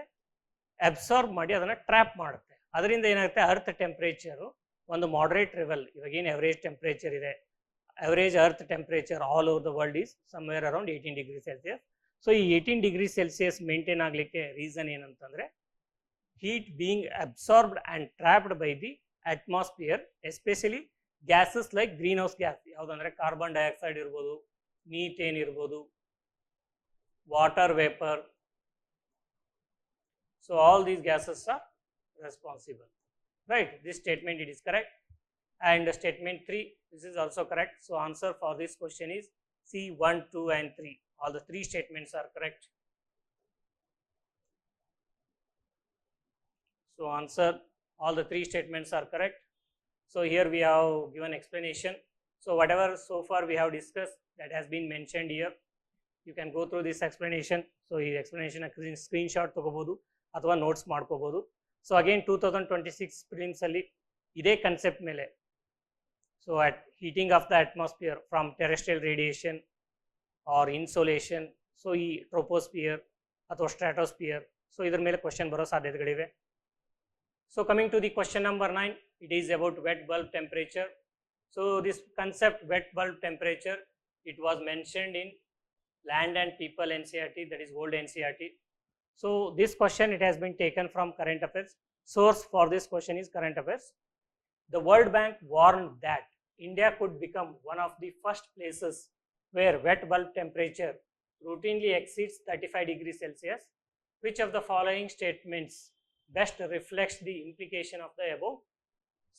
ಅಬ್ಸಾರ್ಬ್ ಮಾಡಿ ಅದನ್ನು ಟ್ರ್ಯಾಪ್ ಮಾಡುತ್ತೆ. ಅದರಿಂದ ಏನಾಗುತ್ತೆ, ಅರ್ತ್ ಟೆಂಪರೇಚರು ಒಂದು ಮಾಡರೇಟ್ ಲೆವೆಲ್, ಇವಾಗ ಏನು ಎವರೇಜ್ ಟೆಂಪರೇಚರ್ ಇದೆ, average earth temperature all over the world is somewhere around 18 degree Celsius. So ಈ 18 ಡಿಗ್ರಿ ಸೆಲ್ಸಿಯಸ್ ಮೇಂಟೈನ್ ಆಗಲಿಕ್ಕೆ ರೀಸನ್ ಏನಂತಂದರೆ heat being absorbed and trapped by the atmosphere, especially gases like greenhouse gas, ಯಾವುದಂದ್ರೆ carbon dioxide ಇರ್ಬೋದು, methane ಇರ್ಬೋದು, water vapour. So all these gases are responsible, right? This statement it is correct. And statement 3, this is also correct. So answer for this question is C, 1, 2 and 3. All the 3 statements are correct. So answer, all the 3 statements are correct. So here we have given explanation. So whatever so far we have discussed, that has been mentioned here. You can go through this explanation. So ಈ explanation screenshot ತಗೋಬಹುದು ಅಥವಾ notes ಮಾಡ್ಕೋಬಹುದು. So again 2026 prelims ಅಲ್ಲಿ ಇದೇ concept ಮೇಲೆ, so at heating of the atmosphere from terrestrial radiation or insolation, so ಈ troposphere ಅಥವಾ stratosphere, so ಇದರ ಮೇಲೆ question ಬರೋ ಸಾಧ್ಯತೆಗಳಿವೆ. So coming to the question number 9, it is about wet bulb temperature. So this concept wet bulb temperature, it was mentioned in Land and People NCERT, that is old NCERT. So this question, it has been taken from current affairs. Source for this question is current affairs. The World Bank warned that India could become one of the first places where wet bulb temperature routinely exceeds 35 degrees Celsius. Which of the following statements best reflects the implication of the above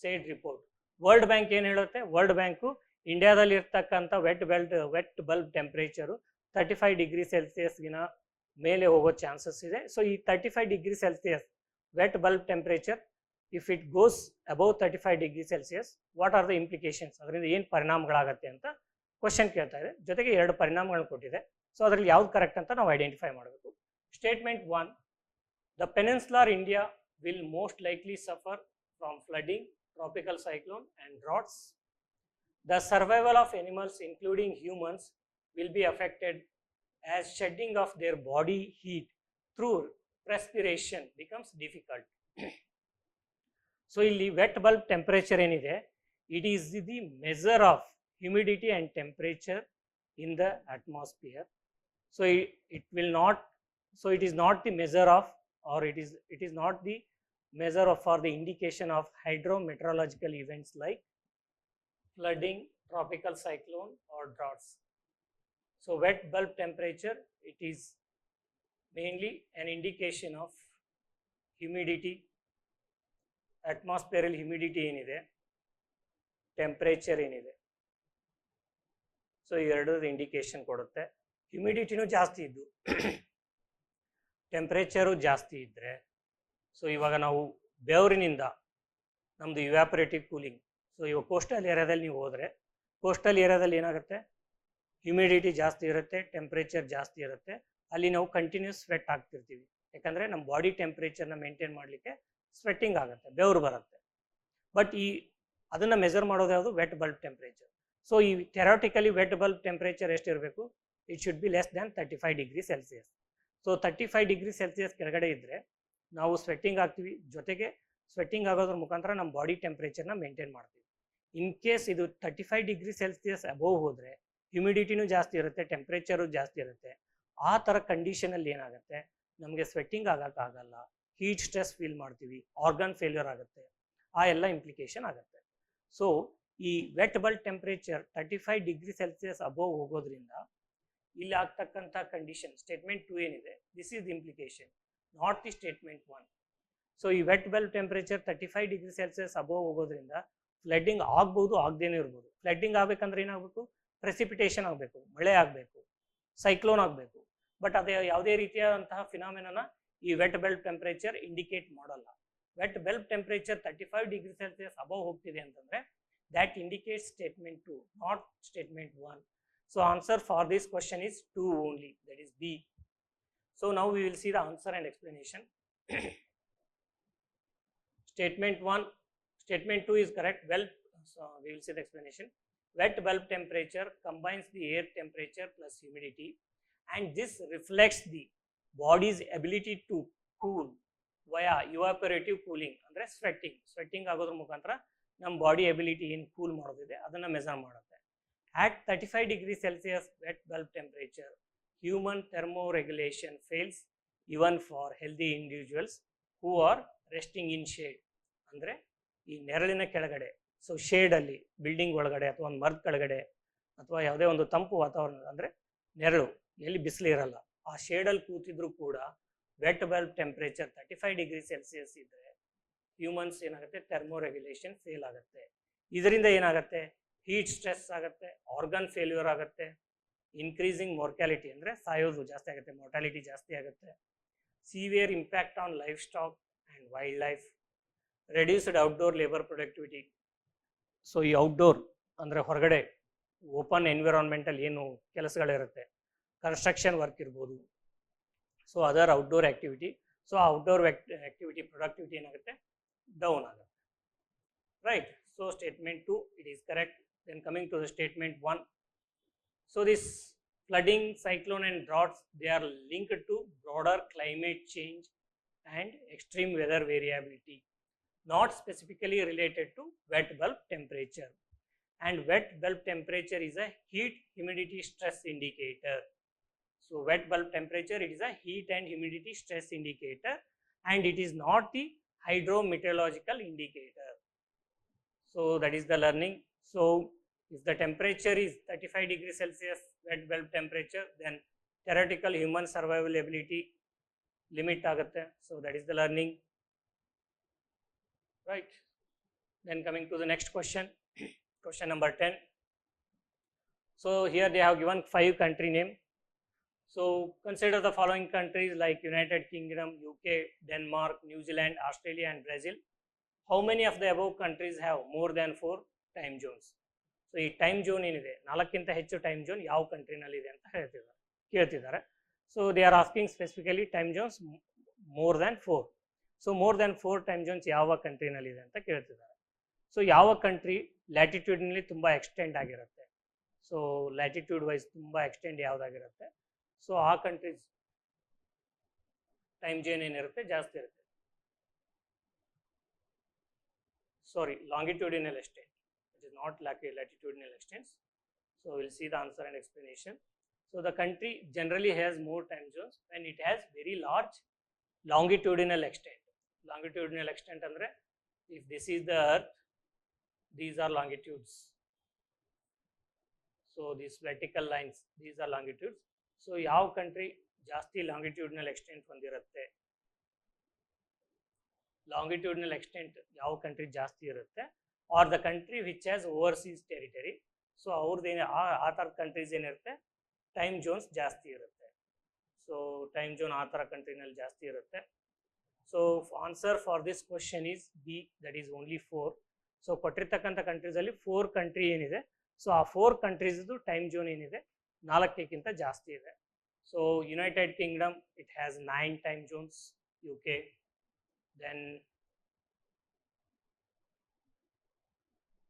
said report? World bank ಏನು ಹೇಳುತ್ತೆ, world bank ಇಂಡಿಯಾದಲ್ಲಿ ಇರ್ತಕ್ಕಂಥ wet bulb temperature 35 degree ಸೆಲ್ಸಿಯಸ್ಗಿನ ಮೇಲೆ ಹೋಗೋ chances ಇದೆ. So ಈ 35 degree Celsius wet bulb temperature, if it goes above 35 degree Celsius, what are the implications, ಅದರಿಂದ ಏನು ಪರಿಣಾಮಗಳಾಗತ್ತೆ ಅಂತ ಕ್ವಶನ್ ಕೇಳ್ತಾ ಇದೆ. ಜೊತೆಗೆ 2 ಪರಿಣಾಮಗಳನ್ನು ಕೊಟ್ಟಿದೆ. ಸೊ ಅದರಲ್ಲಿ ಯಾವ್ದು ಕರೆಕ್ಟ್ ಅಂತ ನಾವು ಐಡೆಂಟಿಫೈ ಮಾಡಬೇಕು. Statement 1, the peninsular India will most likely suffer from flooding, tropical cyclone and droughts. The survival of animals, including humans, will be affected as shedding of their body heat through respiration becomes difficult. So ಇಲ್ಲಿ vet bulb temperature ಏನಿದೆ, it is the measure of humidity and temperature in the atmosphere. So it will not, so it is not the measure of, or it is not the measure of for the indication of hydrometeorological events like flooding, tropical cyclone or droughts. So wet bulb temperature, it is mainly an indication of humidity, atmospheric humidity ಏನಿದೆ, temperature ಏನಿದೆ. So ಇವೆರಡರ indication ಕೊಡುತ್ತೆ. ಹ್ಯುಮಿಡಿಟಿನೂ ಜಾಸ್ತಿ ಇದ್ದು temperature ಜಾಸ್ತಿ ಇದ್ದರೆ, so ಇವಾಗ ನಾವು ಬೆವರಿನಿಂದ ನಮ್ಮದು ಇವ್ಯಾಪರೇಟಿವ್ ಕೂಲಿಂಗ್, ಸೊ ಇವಾಗ ಕೋಸ್ಟಲ್ ಏರಿಯಾದಲ್ಲಿ ನೀವು ಹೋದರೆ, ಕೋಸ್ಟಲ್ ಏರಿಯಾದಲ್ಲಿ ಏನಾಗುತ್ತೆ, ಹ್ಯುಮಿಡಿಟಿ ಜಾಸ್ತಿ ಇರುತ್ತೆ, ಟೆಂಪ್ರೇಚರ್ ಜಾಸ್ತಿ ಇರುತ್ತೆ, ಅಲ್ಲಿ ನಾವು ಕಂಟಿನ್ಯೂಸ್ ಸ್ವೆಟ್ ಆಗ್ತಿರ್ತೀವಿ. ಯಾಕಂದರೆ ನಮ್ಮ ಬಾಡಿ ಟೆಂಪ್ರೇಚರ್ನ ಮೇಂಟೈನ್ ಮಾಡಲಿಕ್ಕೆ ಸ್ವೆಟ್ಟಿಂಗ್ ಆಗುತ್ತೆ, ಬೆವರು ಬರುತ್ತೆ. ಬಟ್ ಅದನ್ನು ಮೆಜರ್ ಮಾಡೋದು ಯಾವುದು, ವೆಟ್ ಬಲ್ಬ್ ಟೆಂಪ್ರೇಚರ್. ಸೊ ಈ ಥೆರಾಟಿಕಲಿ ವೆಟ್ ಬಲ್ಬ್ ಟೆಂಪ್ರೇಚರ್ ಎಷ್ಟಿರಬೇಕು, it should be less than 35 degree Celsius. So 35 degree Celsius ಕೆಳಗಡೆ ಇದ್ದರೆ ನಾವು ಸ್ವೆಟ್ಟಿಂಗ್ ಆಗ್ತೀವಿ, ಜೊತೆಗೆ ಸ್ವೆಟ್ಟಿಂಗ್ ಆಗೋದ್ರ ಮುಖಾಂತರ ನಮ್ಮ ಬಾಡಿ ಟೆಂಪ್ರೇಚರ್ನ ಮೇಂಟೈನ್ ಮಾಡ್ತೀವಿ. ಇನ್ ಕೇಸ್ ಇದು 35 ಡಿಗ್ರಿ ಸೆಲ್ಸಿಯಸ್ ಅಬೋವ್ ಹೋದರೆ ಹ್ಯುಮಿಡಿಟಿನೂ ಜಾಸ್ತಿ ಇರುತ್ತೆ, ಟೆಂಪ್ರೇಚರು ಜಾಸ್ತಿ ಇರುತ್ತೆ. ಆ ಥರ ಕಂಡೀಷನಲ್ಲಿ ಏನಾಗುತ್ತೆ, ನಮಗೆ ಸ್ವೆಟ್ಟಿಂಗ್ ಆಗೋಕ್ಕಾಗಲ್ಲ, ಹೀಟ್ ಸ್ಟ್ರೆಸ್ ಫೀಲ್ ಮಾಡ್ತೀವಿ, ಆರ್ಗನ್ ಫೇಲ್ಯೂರ್ ಆಗುತ್ತೆ, ಆ ಎಲ್ಲ ಇಂಪ್ಲಿಕೇಶನ್ ಆಗುತ್ತೆ. ಸೊ ಈ wet bulb temperature 35 degree Celsius above ಹೋಗೋದ್ರಿಂದ ಇಲ್ಲಿ ಆಗ್ತಕ್ಕಂಥ ಕಂಡೀಷನ್, ಸ್ಟೇಟ್ಮೆಂಟ್ 2 ಏನಿದೆ, this is the implication, not the statement 1. So ಈ wet bulb temperature 35 degree Celsius above ಹೋಗೋದ್ರಿಂದ ಫ್ಲಡ್ಡಿಂಗ್ ಆಗ್ಬೋದು, ಆಗದೇನೂ ಇರ್ಬೋದು. ಫ್ಲಡ್ಡಿಂಗ್ ಆಗಬೇಕಂದ್ರೆ ಏನಾಗಬೇಕು, ಪ್ರೆಸಿಪಿಟೇಷನ್ ಆಗಬೇಕು, ಮಳೆ ಆಗಬೇಕು, ಸೈಕ್ಲೋನ್ ಆಗಬೇಕು. ಬಟ್ ಅದೇ ಯಾವುದೇ ರೀತಿಯಾದಂತಹ ಫಿನಾಮಿನನ ಈ ವೆಟ್ ಬಲ್ಬ್ ಟೆಂಪ್ರೇಚರ್ ಇಂಡಿಕೇಟ್ ಮಾಡಲ್ಲ. Vet bulb temperature 35 degree Celsius above ಹೋಗ್ತಿದೆ ಅಂತಂದರೆ that indicates statement 2, not statement 1. So answer for this question is 2 only, that is B. So now we will see the answer and explanation. Statement 1, statement 2 is correct. Well, so we will see the explanation. Wet bulb temperature combines the air temperature plus humidity, and this reflects the body's ability to cool via evaporative cooling, andre sweating agodra mukantra ನಮ್ಮ body ability ಏನು cool ಮಾಡೋದಿದೆ ಅದನ್ನು measure ಮಾಡುತ್ತೆ. At 35 degree Celsius wet bulb temperature, human thermoregulation fails even for healthy individuals who are resting in shade. ಅಂದರೆ ಈ ನೆರಳಿನ ಕೆಳಗಡೆ, so ಶೇಡಲ್ಲಿ building ಒಳಗಡೆ ಅಥವಾ ಒಂದು ಮರದ ಕೆಳಗಡೆ ಅಥವಾ ಯಾವುದೇ ಒಂದು ತಂಪು ವಾತಾವರಣ, ಅಂದರೆ ನೆರಳು ಎಲ್ಲಿ ಬಿಸಿಲು ಇರಲ್ಲ, ಆ ಶೇಡಲ್ಲಿ ಕೂತಿದ್ರು ಕೂಡ vet bulb temperature 35 degree Celsius ಇದ್ದರೆ ಹ್ಯೂಮನ್ಸ್ ಏನಾಗುತ್ತೆ, ಥರ್ಮೋರೆಗ್ಯುಲೇಷನ್ ಫೇಲ್ ಆಗುತ್ತೆ. ಇದರಿಂದ ಏನಾಗುತ್ತೆ, ಹೀಟ್ ಸ್ಟ್ರೆಸ್ ಆಗುತ್ತೆ, ಆರ್ಗನ್ ಫೇಲ್ಯೂರ್ ಆಗುತ್ತೆ, ಇನ್ಕ್ರೀಸಿಂಗ್ ಮೊರ್ಟಾಲಿಟಿ ಅಂದರೆ ಸಾಯೋದು ಜಾಸ್ತಿ ಆಗುತ್ತೆ, ಮೊರ್ಟಾಲಿಟಿ ಜಾಸ್ತಿ ಆಗುತ್ತೆ, severe impact on life stock and wild life, reduced outdoor labour productivity. So ಈ ಔಟ್ಡೋರ್ ಅಂದರೆ ಹೊರಗಡೆ ಓಪನ್ ಎನ್ವಿರಾನ್ಮೆಂಟಲ್ಲಿ ಏನು ಕೆಲಸಗಳಿರುತ್ತೆ, ಕನ್ಸ್ಟ್ರಕ್ಷನ್ ವರ್ಕ್ ಇರ್ಬೋದು, so other outdoor activity, so ಆ ಔಟ್ಡೋರ್ ಆ್ಯಕ್ಟಿವಿಟಿ ಪ್ರೊಡಕ್ಟಿವಿಟಿ ಏನಾಗುತ್ತೆ, ಡೌನ್ ಆಗುತ್ತೆ, right? So statement 2 it is correct. Then coming to the statement 1, so this flooding, cyclone and droughts, they are linked to broader climate change and extreme weather variability, not specifically related to wet bulb temperature. And wet bulb temperature is a heat humidity stress indicator. So wet bulb temperature, it is a heat and humidity stress indicator, and it is not the hydrometeorological indicator. So that is the learning. So if the temperature is 35 degrees Celsius wet bulb temperature, then theoretical human survivability limit ಆಗುತ್ತೆ. So that is the learning, right? Then coming to the next question, question number 10. So here they have given 5 country name. So consider the following countries like United Kingdom, UK, Denmark, New Zealand, Australia and Brazil. How many of the above countries have more than 4 time zones? So ಈ time zone ಏನಿದೆ, 4ಕ್ಕಿಂತ ಹೆಚ್ಚು time zone ಯಾವ ಕಂಟ್ರಿನಲ್ಲಿದೆ ಅಂತ ಕೇಳ್ತಿದ್ದಾರೆ. So they are asking specifically time Jones more than 4. So more than 4 time Jones ಯಾವ ಕಂಟ್ರಿನಲ್ಲಿದೆ ಅಂತ ಕೇಳ್ತಿದ್ದಾರೆ. So ಯಾವ ಕಂಟ್ರಿ ಲ್ಯಾಟಿಟ್ಯೂಡ್ನಲ್ಲಿ ತುಂಬ ಎಕ್ಸ್ಟೆಂಡ್ ಆಗಿರುತ್ತೆ, ಸೊ ಲ್ಯಾಟಿಟ್ಯೂಡ್ ವೈಸ್ ತುಂಬ ಎಕ್ಸ್ಟೆಂಡ್ ಯಾವುದಾಗಿರುತ್ತೆ, ಸೊ ಆ ಕಂಟ್ರೀಸ್ ಟೈಮ್ ಜೋನ್ ಏನಿರುತ್ತೆ ಜಾಸ್ತಿ ಇರುತ್ತೆ. Sorry, longitudinal extent, it is not like a latitudinal extent. So we'll see the answer and explanation. So the country generally has more time zones when it has very large longitudinal extent. Longitudinal extent andre, if this is the earth, these are longitudes, so these vertical lines, these are longitudes. So yav country ಜಾಸ್ತಿ longitudinal extent ಹೊಂದಿರುತ್ತೆ, longitudinal extent ಯಾವ country ಜಾಸ್ತಿ ಇರುತ್ತೆ, or the country which has overseas territory. So ಅವ್ರದ್ದೇನೆ ಆ ಥರ countries ಏನಿರುತ್ತೆ time Jones ಜಾಸ್ತಿ ಇರುತ್ತೆ. ಸೊ ಟೈಮ್ ಜೋನ್ ಆ ಥರ ಕಂಟ್ರಿನಲ್ಲಿ ಜಾಸ್ತಿ ಇರುತ್ತೆ. So answer for this question is B, that is only 4. So ಕೊಟ್ಟಿರ್ತಕ್ಕಂಥ ಕಂಟ್ರೀಸಲ್ಲಿ 4 ಕಂಟ್ರಿ ಏನಿದೆ, ಸೊ ಆ 4 ಕಂಟ್ರೀಸ್ದು ಟೈಮ್ ಜೋನ್ ಏನಿದೆ 4ಕ್ಕಿಂತ ಜಾಸ್ತಿ ಇದೆ. So United Kingdom it has 9 time Jones, UK, then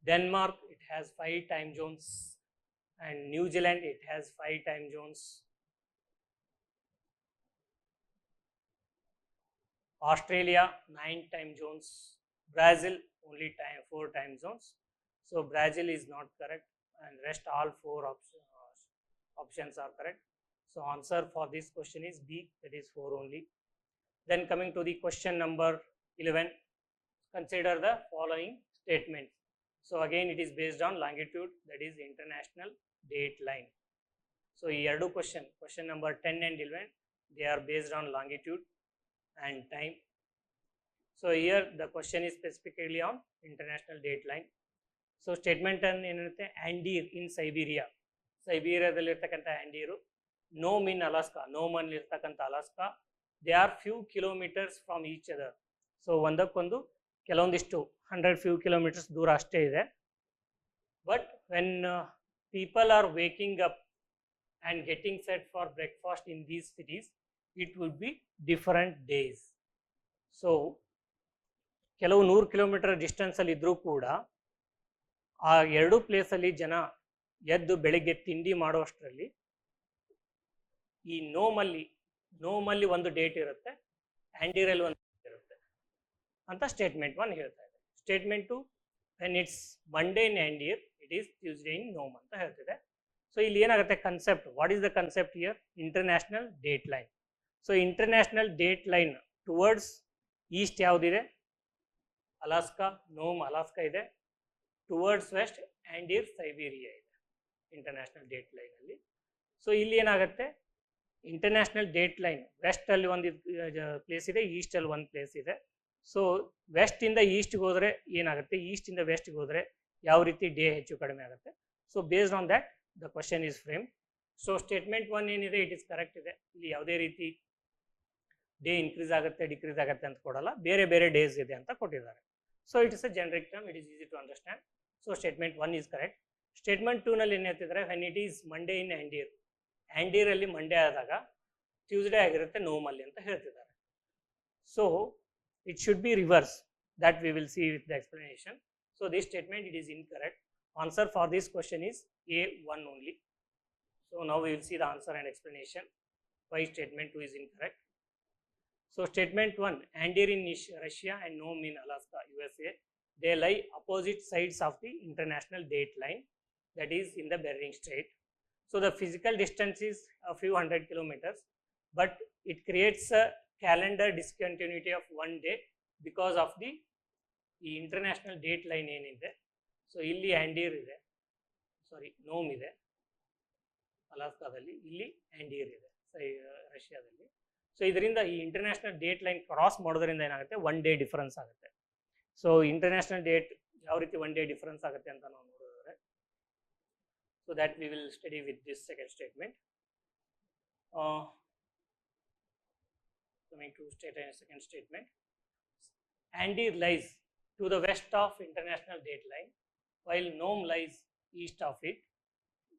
Denmark it has 5 time zones, and New Zealand it has 5 time zones, Australia 9 time zones, Brazil only 4 time zones. So Brazil is not correct, and rest all 4 options are correct. So answer for this question is B, that is 4 only. Then coming to the question number 11, consider the following statements. So again it is based on longitude, that is international date line. So ಈ ಎರಡು question number 10 and 11, they are based on longitude and time. So here the question is specifically on international date line. So statement 10 ಏನಿರುತ್ತೆ, ಆಂಡೀರ್ ಇನ್ Siberia, ಸೈಬೀರಿಯಾದಲ್ಲಿರ್ತಕ್ಕಂಥ ಆಂಡೀರು, ನೋಮ್ ಇನ್ Alaska, ನೋಮಲ್ಲಿ ಇರ್ತಕ್ಕಂಥ Alaska, they are few kilometres from each other. So ಒಂದಕ್ಕೊಂದು ಕೆಲವೊಂದಿಷ್ಟು 100 few kilometers ದೂರ ಅಷ್ಟೇ ಇದೆ. But when people are waking up and getting set for breakfast in these cities, it would be different days. So ಕೆಲವು 100 kilometre ಡಿಸ್ಟೆನ್ಸಲ್ಲಿ ಇದ್ದರೂ ಕೂಡ ಆ ಎರಡು ಪ್ಲೇಸಲ್ಲಿ ಜನ ಎದ್ದು ಬೆಳಿಗ್ಗೆ ತಿಂಡಿ ಮಾಡುವಷ್ಟರಲ್ಲಿ ಈ ನೋಮಲ್ಲಿ ಒಂದು ಡೇಟ್ ಇರುತ್ತೆ, ಆಂಡೀರಲ್ಲಿ ಒಂದು ಡೇಟ್ ಇರುತ್ತೆ ಅಂತ ಸ್ಟೇಟ್ಮೆಂಟ್ 1 ಹೇಳ್ತಾ ಇದೆ. Statement 2, when it's Monday in Anadyr it is Tuesday in Nome ಅಂತ ಹೇಳ್ತಿದೆ. ಸೊ ಇಲ್ಲಿ ಏನಾಗುತ್ತೆ concept, what is the concept here, international date line. So international date line towards east ಯಾವುದಿದೆ, ಅಲಾಸ್ಕಾ, ನೋಮ್ ಅಲಾಸ್ಕಾ ಇದೆ. Towards west Anadyr Siberia ಇದೆ international date ಲೈನಲ್ಲಿ. So ಇಲ್ಲಿ ಏನಾಗುತ್ತೆ, ಇಂಟರ್ನ್ಯಾಷನಲ್ ಡೇಟ್ ಲೈನ್ ವೆಸ್ಟಲ್ಲಿ ಒಂದು ಪ್ಲೇಸ್ ಇದೆ, ಈಸ್ಟಲ್ಲಿ ಒಂದು ಪ್ಲೇಸ್ ಇದೆ. ಸೊ ವೆಸ್ಟಿಂದ ಈಸ್ಟ್ಗೆ ಹೋದರೆ ಏನಾಗುತ್ತೆ, ಈಸ್ಟಿಂದ ವೆಸ್ಟ್ಗೆ ಹೋದರೆ ಯಾವ ರೀತಿ ಡೇ ಹೆಚ್ಚು ಕಡಿಮೆ ಆಗುತ್ತೆ. So based on that the question is frame. So statement 1 ಏನಿದೆ ಇಟ್ ಇಸ್ ಕರೆಕ್ಟ್ ಇದೆ. ಇಲ್ಲಿ ಯಾವುದೇ ರೀತಿ ಡೇ ಇನ್ಕ್ರೀಸ್ ಆಗುತ್ತೆ ಡಿಕ್ರೀಸ್ ಆಗುತ್ತೆ ಅಂತ ಕೊಡಲ್ಲ, ಬೇರೆ ಬೇರೆ ಡೇಸ್ ಇದೆ ಅಂತ ಕೊಟ್ಟಿದ್ದಾರೆ. So it is a generic term, it is easy to understand. So statement 1 is correct. Statement 2 ನಲ್ಲಿ ಏನು ಹೇಳ್ತಿದ್ದಾರೆ, when it is Monday in Anadyr, ಆ್ಯಂಡೀರಲ್ಲಿ ಮಂಡೇ ಆದಾಗ ಟ್ಯೂಸ್ಡೇ ಆಗಿರುತ್ತೆ ನೋಮಲ್ಲಿ ಅಂತ ಹೇಳ್ತಿದ್ದಾರೆ. So it should be reverse, that we will see with the explanation. So this statement it is incorrect. Answer for this question is A1 only. So now we will see the answer and explanation why statement 2 is incorrect. So statement 1, Andir in Russia and Nome in Alaska, USA, they lie opposite sides of the international date line, that is in the Bering Strait. So the physical distance is a few hundred kilometers, but it creates a calendar discontinuity of one day because of the international date line ಏನಿದೆ. So ಇಲ್ಲಿ ಆ್ಯಂಡೀರ್ ಇದೆ, ಸಾರಿ ನೋಮ್ ಇದೆ ಅಲಾಸ್ಕಾದಲ್ಲಿ, ಇಲ್ಲಿ ಆ್ಯಂಡೀರ್ ಇದೆ ರಷ್ಯಾದಲ್ಲಿ. So ಇದರಿಂದ ಈ international date line cross ಮಾಡೋದ್ರಿಂದ ಏನಾಗುತ್ತೆ, ಒನ್ ಡೇ ಡಿಫರೆನ್ಸ್ ಆಗುತ್ತೆ. ಸೊ ಇಂಟರ್ನ್ಯಾಷನಲ್ ಡೇಟ್ ಯಾವ ರೀತಿ ಒನ್ ಡೇ ಡಿಫರೆನ್ಸ್ ಆಗುತ್ತೆ ಅಂತ ನಾವು ನೋಡಿದ್ರೆ, so that we will study with this second statement. Coming to second statement, Andir lies to the west of international date line, while Nome lies east of it.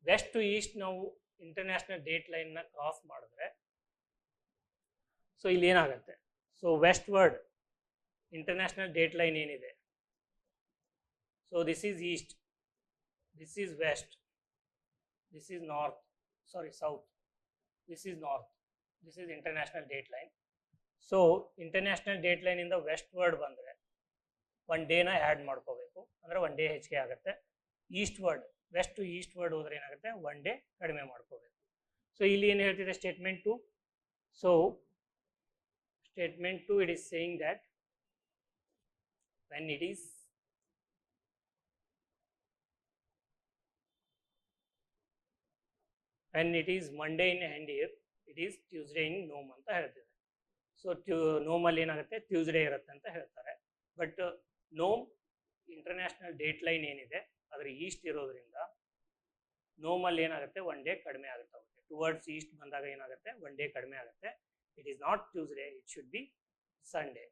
West to east ನಾವು international date ಲೈನ್ನ cross ಮಾಡಿದ್ರೆ so ಇಲ್ಲಿ ಏನಾಗುತ್ತೆ, so westward international date line ಏನಿದೆ, so this is east, this is west, this is north, sorry south, this is north, this is international date line. So international date ಲೈನಿಂದ westward ಬಂದರೆ one ಡೇನ add ಮಾಡ್ಕೋಬೇಕು, ಅಂದರೆ one day ಹೆಚ್ಚಿಗೆ ಆಗುತ್ತೆ. Eastward, west to eastward ಹೋದ್ರೆ ಏನಾಗುತ್ತೆ, one day ಕಡಿಮೆ ಮಾಡ್ಕೋಬೇಕು. ಸೊ ಇಲ್ಲಿ ಏನು ಹೇಳ್ತಿದೆ statement 2, so statement 2 it is saying that when it is Monday in Anadyr, it is Tuesday in Nome ಅಂತ ಹೇಳ್ತಿದೆ. ಸೊ ನೋಮಲ್ಲಿ ಏನಾಗುತ್ತೆ, ಟ್ಯೂಸ್ಡೇ ಇರುತ್ತೆ ಅಂತ ಹೇಳ್ತಾರೆ. But Nome international date line ಏನಿದೆ ಅದ್ರ ಈಸ್ಟ್ ಇರೋದ್ರಿಂದ ನೋಮಲ್ಲಿ ಏನಾಗುತ್ತೆ, ಒನ್ ಡೇ ಕಡಿಮೆ ಆಗುತ್ತೆ. ಟುವರ್ಡ್ಸ್ ಈಸ್ಟ್ ಬಂದಾಗ ಏನಾಗುತ್ತೆ, ಒನ್ ಡೇ ಕಡಿಮೆ ಆಗುತ್ತೆ. It is not Tuesday, it should be Sunday,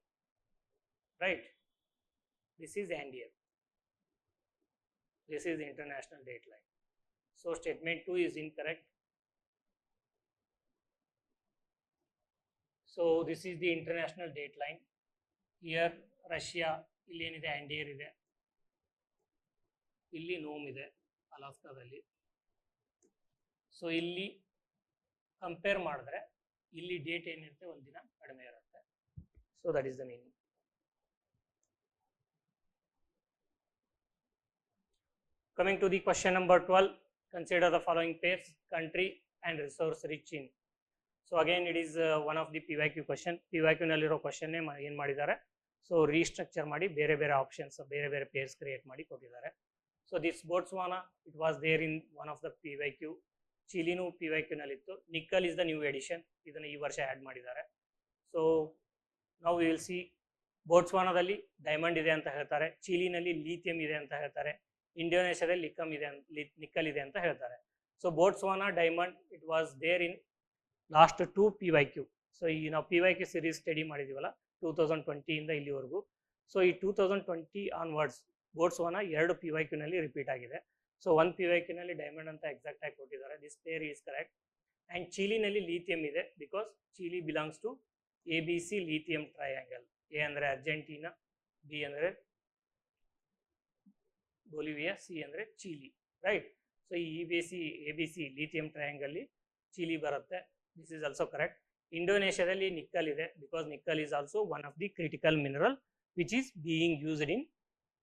right? This is Anadyr, this is international date line. So statement 2 is incorrect. So this is the international date line. Here Russia, ಇಲ್ಲಿ ಏನಿದೆ ಆ್ಯಂಡೀರ್ ಇದೆ, ಇಲ್ಲಿ ನೋಮ್ ಇದೆ ಅಲಾಸ್ಕಾದಲ್ಲಿ. So ಇಲ್ಲಿ compare ಮಾಡಿದ್ರೆ ಇಲ್ಲಿ date ಏನಿರುತ್ತೆ ಒಂದಿನ ಕಡಿಮೆ ಇರುತ್ತೆ. So that is the meaning. Coming to the question number 12, consider the following pairs, country and resource rich in. So again it is one of the PYQ question. PYQ ನಲ್ಲಿರೋ ಕ್ವಶನ್ನೇ ಏನು ಮಾಡಿದ್ದಾರೆ, so restructure ಮಾಡಿ ಬೇರೆ ಬೇರೆ options, ಬೇರೆ ಬೇರೆ pairs create ಮಾಡಿ ಕೊಟ್ಟಿದ್ದಾರೆ. So this Botswana it was there in one of the PYQ. ಚಿಲಿನೂ PYQ ನಲ್ಲಿತ್ತು. Nickel is the new edition, ಇದನ್ನು ಈ ವರ್ಷ ಆ್ಯಡ್ ಮಾಡಿದ್ದಾರೆ. ಸೊ ನಾವು ವಿ ವಿಲ್ ಸಿ, ಬೋಟ್ಸ್ವಾನಾದಲ್ಲಿ ಡೈಮಂಡ್ ಇದೆ ಅಂತ ಹೇಳ್ತಾರೆ, ಚಿಲಿನಲ್ಲಿ ಲೀಥಿಯಂ ಇದೆ ಅಂತ ಹೇಳ್ತಾರೆ, ಇಂಡೋನೇಷ್ಯಾದಲ್ಲಿ ನಿಕ್ಕಲ್ ಇದೆ ಅಂತ ಹೇಳ್ತಾರೆ. So Botswana diamond it was there in last 2 PYQ. So ಈ ನಾವು PYQ ಸೀರೀಸ್ ಸ್ಟಡಿ ಮಾಡಿದ್ದೀವಲ್ಲ 2020 ಇಂದ ಇಲ್ಲಿವರೆಗೂ. ಸೊ ಈ 2020 ಆನ್ವರ್ಡ್ಸ್ ಬೋಟ್ಸ್ವಾನಾ 2 PYQ ನಲ್ಲಿ ರಿಪೀಟ್ ಆಗಿದೆ. ಸೊ 1 PYQ ನಲ್ಲಿ ಡೈಮಂಡ್ ಅಂತ ಎಕ್ಸಾಕ್ಟ್ ಆಗಿ ಕೊಟ್ಟಿದ್ದಾರೆ. This pair is correct. And ಚಿಲಿನಲ್ಲಿ ಲೀಥಿಯಂ ಇದೆ, because Chile belongs to ABC lithium triangle. A ಅಂದರೆ ಅರ್ಜೆಂಟೀನಾ, ಬಿ ಅಂದರೆ ಬೊಲಿವಿಯಾ, ಸಿ ಅಂದರೆ ಚಿಲಿ, ರೈಟ್? ಸೊ ಈ ABC ಲೀಥಿಯಂ ಟ್ರಯಾಂಗಲ್ಲಿ ಚಿಲಿ ಬರುತ್ತೆ. This is also correct. ಇಂಡೋನೇಷ್ಯಾದಲ್ಲಿ ನಿಕ್ಕಲ್ ಇದೆ, because nickel is also one of the critical mineral which is being used in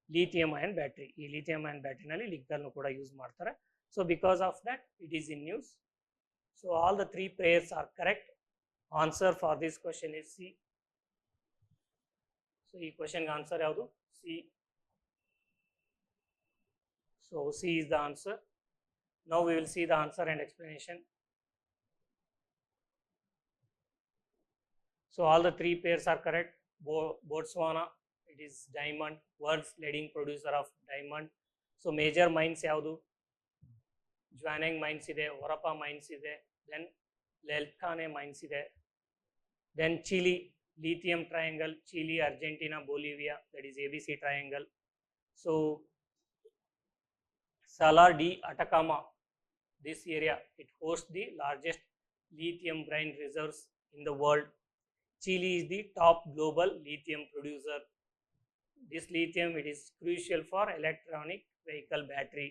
lithium iron battery. ಈ lithium iron ಬ್ಯಾಟ್ರಿನಲ್ಲಿ ನಿಕ್ಕಲ್ನು ಕೂಡ use ಮಾಡ್ತಾರೆ. So because of that it is in news. So all the 3 pairs are correct. Answer for this question is C. So ಈ ಕ್ವಶನ್ಗೆ answer ಯಾವುದು? C. So C is the answer. Now we will see the answer and explanation. So all the 3 pairs are correct. Botswana, it is diamond, world's leading producer of diamond. So major mines ಯಾವುದು? Jwaneng mines ಇದೆ, Orapa mines ಇದೆ, then Letlhakane mines ಇದೆ, then Chile lithium triangle, Chile, Argentina, Bolivia, that is ABC triangle. So Salar de Atacama, this area, it hosts the largest lithium brine reserves in the world. Chile is the top global lithium producer. This lithium, it is crucial for electronic vehicle battery.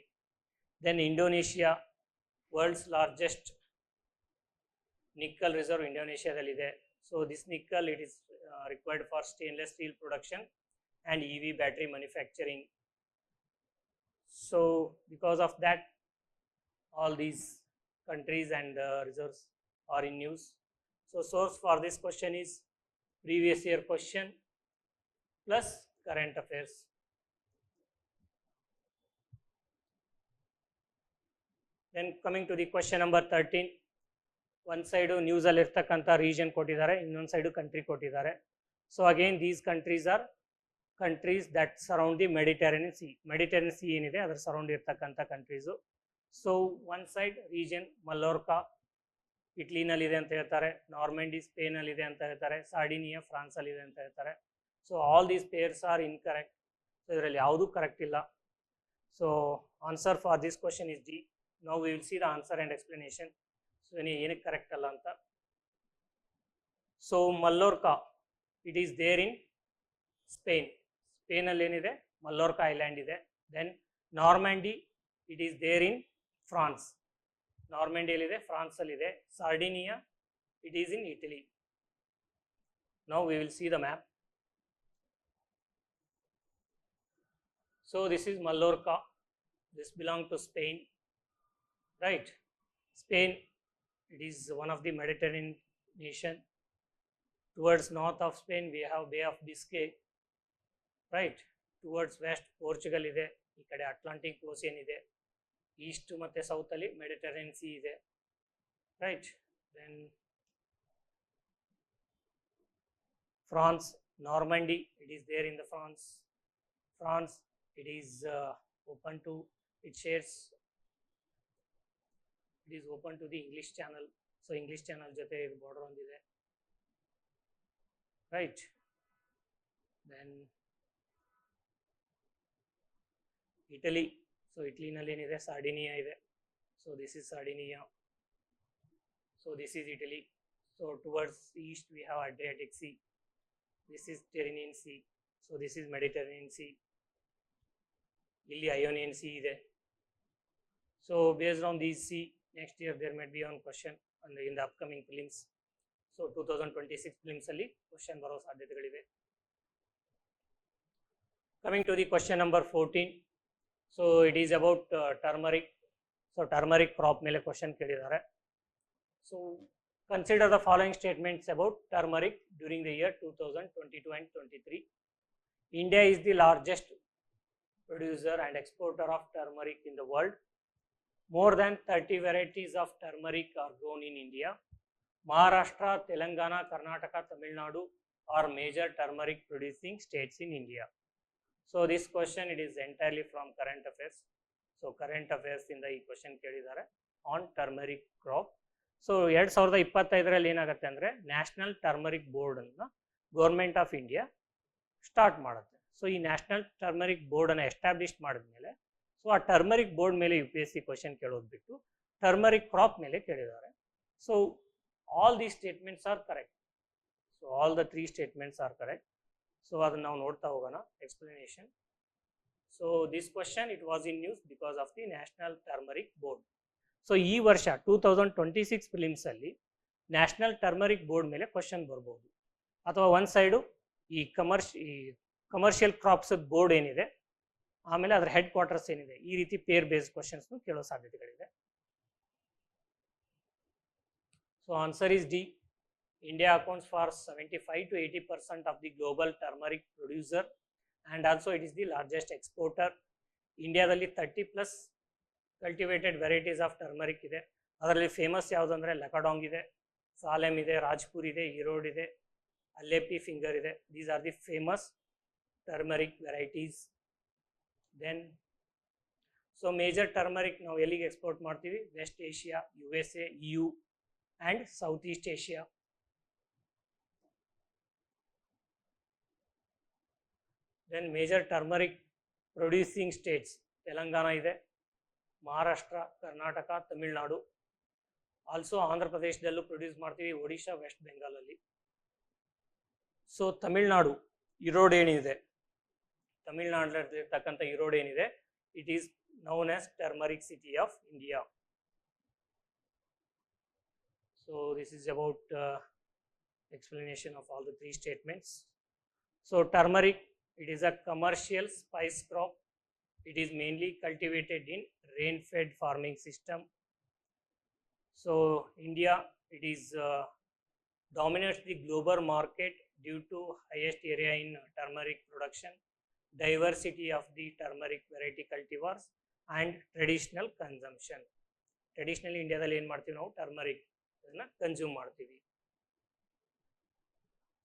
Then Indonesia, world's largest nickel reserve Indonesia dalide. So this nickel, it is required for stainless steel production and EV battery manufacturing. So because of that, all these countries and reserves are in news. So source for this question is previous year question plus current affairs. Then coming to the question number 13. One side news ಅಲ್ಲಿ ಇರ್ತಕ್ಕಂಥ region ಕೊಟ್ಟಿದ್ದಾರೆ, ಇನ್ನೊಂದು side country ಕೊಟ್ಟಿದ್ದಾರೆ. So again these countries are countries that surround the Mediterranean sea. Mediterranean sea ಏನಿದೆ ಅದರ surround ಇರ್ತಕ್ಕಂಥ countries. So one side region Mallorca ಇಟ್ಲಿನಲ್ಲಿದೆ ಅಂತ ಹೇಳ್ತಾರೆ, ನಾರ್ಮೆಂಡಿ ಸ್ಪೇನಲ್ಲಿದೆ ಅಂತ ಹೇಳ್ತಾರೆ, ಸಾರ್ಡಿನಿಯಾ ಫ್ರಾನ್ಸಲ್ಲಿದೆ ಅಂತ ಹೇಳ್ತಾರೆ. So all these pairs are incorrect. So ಇದರಲ್ಲಿ ಯಾವುದೂ ಕರೆಕ್ಟ್ ಇಲ್ಲ. So answer for this question is D. Now we will see the answer and explanation. So ಏನಕ್ಕೆ ಕರೆಕ್ಟ್ ಅಲ್ಲ ಅಂತ. So Mallorca it is there in Spain. ಸ್ಪೇನಲ್ಲಿ ಏನಿದೆ? Mallorca island ಇದೆ. Then Normandy it is there in France. ನಾರ್ಮ್ಯಾಂಡಿಯಲ್ಲಿದೆ, ಫ್ರಾನ್ಸಲ್ಲಿದೆ. Sardinia it is in Italy. Now we will see the map. So this is ಮಲ್ಲೋರ್ಕಾ. This belong to Spain, right? Spain, it is one of the Mediterranean nation. Towards north of Spain we have Bay of Biscay, right? Towards west Portugal ide, ee kade Atlantic Ocean ide, east matte south alli Mediterranean Sea ide, right? Then France, Normandy, it is there in the France, it is open to, it shares, it is open to the English Channel. So English Channel jothe border ondide, right? Then Italy, so Italy nalli enide? Sardinia ide. So this is Sardinia. So this is Italy. So towards east we have Adriatic Sea. This is Tyrrhenian Sea. So this is Mediterranean Sea. Illi Ionian Sea ide. So based on these sea, next year there might be one question in the upcoming prelims. So 2026 prelims alli question baro ಸಾಧ್ಯತೆಗಳಿವೆ. Coming to the question number 14. So it is about turmeric. So turmeric crop ಮೇಲೆ question ಕೇಳಿದ್ದಾರೆ. So consider the following statements about turmeric during the year 2022 and 23. India is the largest producer and exporter of turmeric in the world. More than 30 varieties of turmeric are grown in India. Maharashtra, Telangana, Karnataka, Tamil Nadu are major turmeric producing states in India. So this question, it is entirely from current affairs. So current affairs ಇಂದ ಈ question ಕೇಳಿದ್ದಾರೆ on turmeric crop. So 2025 ಏನಾಗುತ್ತೆ ಅಂದರೆ national turmeric ಬೋರ್ಡನ್ನು government of India start ಮಾಡುತ್ತೆ. So ಈ national turmeric ಬೋರ್ಡನ್ನು establish ಮಾಡಿದ್ಮೇಲೆ ಸೊ ಆ ಟರ್ಮರಿಕ್ ಬೋರ್ಡ್ ಮೇಲೆ UPSC ಕ್ವಶನ್ ಕೇಳೋದು ಬಿಟ್ಟು ಟರ್ಮರಿಕ್ ಕ್ರಾಪ್ ಮೇಲೆ ಕೇಳಿದ್ದಾರೆ. So all the statements are correct. So all the 3 statements are correct. So ಅದನ್ನು ನಾವು ನೋಡ್ತಾ ಹೋಗೋಣ explanation. So this question it was in news because of the national turmeric board. So ಈ ವರ್ಷ 2026 ಫಿಲಿಮ್ಸಲ್ಲಿ ನ್ಯಾಷನಲ್ ಟರ್ಮರಿಕ್ ಬೋರ್ಡ್ ಮೇಲೆ question ಬರ್ಬೋದು, ಅಥವಾ ಒಂದು ಸೈಡು ಈ ಕಮರ್ಷಿಯಲ್ ಕ್ರಾಪ್ಸ್ ಬೋರ್ಡ್ ಏನಿದೆ, ಆಮೇಲೆ ಅದರ ಹೆಡ್ ಕ್ವಾರ್ಟರ್ಸ್ ಏನಿದೆ, ಈ ರೀತಿ ಪೇರ್ ಬೇಸ್ಡ್ ಕ್ವಶನ್ಸ್ನು ಕೇಳೋ ಸಾಧ್ಯತೆಗಳಿದೆ. So answer is D. India accounts for 75 to 80% of the global turmeric producer and also it is the largest exporter. ಇಂಡಿಯಾದಲ್ಲಿ 30+ ಕಲ್ಟಿವೇಟೆಡ್ ವೆರೈಟೀಸ್ ಆಫ್ ಟರ್ಮರಿಕ್ ಇದೆ. ಅದರಲ್ಲಿ ಫೇಮಸ್ ಯಾವುದಂದರೆ ಲಕಡಾಂಗ್ ಇದೆ, ಸಾಲೆಮ್ ಇದೆ, ರಾಜ್ಪುರ್ ಇದೆ, ಈರೋಡ್ ಇದೆ, ಅಲ್ಲೇಪಿ ಫಿಂಗರ್ ಇದೆ. These are the famous turmeric varieties. Then so major turmeric ನಾವು ಎಲ್ಲಿಗೆ ಎಕ್ಸ್ಪೋರ್ಟ್ ಮಾಡ್ತೀವಿ? West Asia, USA, EU and Southeast Asia. Then major turmeric producing states, Telangana ಇದೆ, ಮಹಾರಾಷ್ಟ್ರ, ಕರ್ನಾಟಕ, ತಮಿಳುನಾಡು. ಆಲ್ಸೋ ಆಂಧ್ರ ಪ್ರದೇಶದಲ್ಲೂ ಪ್ರೊಡ್ಯೂಸ್ ಮಾಡ್ತೀವಿ, ಒಡಿಶಾ, ವೆಸ್ಟ್ ಬೆಂಗಾಲಲ್ಲಿ. ಸೊ ತಮಿಳುನಾಡು ಇರೋಡ್ ಏನಿದೆ, ತಮಿಳುನಾಡಲ್ಲಿರ್ತಕ್ಕಂಥ ಇರೋಡ್ ಏನಿದೆ, it is known as turmeric city of India. So this is about explanation of all the three statements. So turmeric, it is a commercial spice crop. It is mainly cultivated in rain-fed farming system. So India, it is dominates the global market due to highest area in turmeric production, diversity of the turmeric variety cultivars and traditional consumption. Traditionally ಇಂಡಿಯಾದಲ್ಲಿ ಏನು ಮಾಡ್ತೀವಿ ನಾವು? Turmeric ಅದನ್ನ consume ಮಾಡ್ತೀವಿ.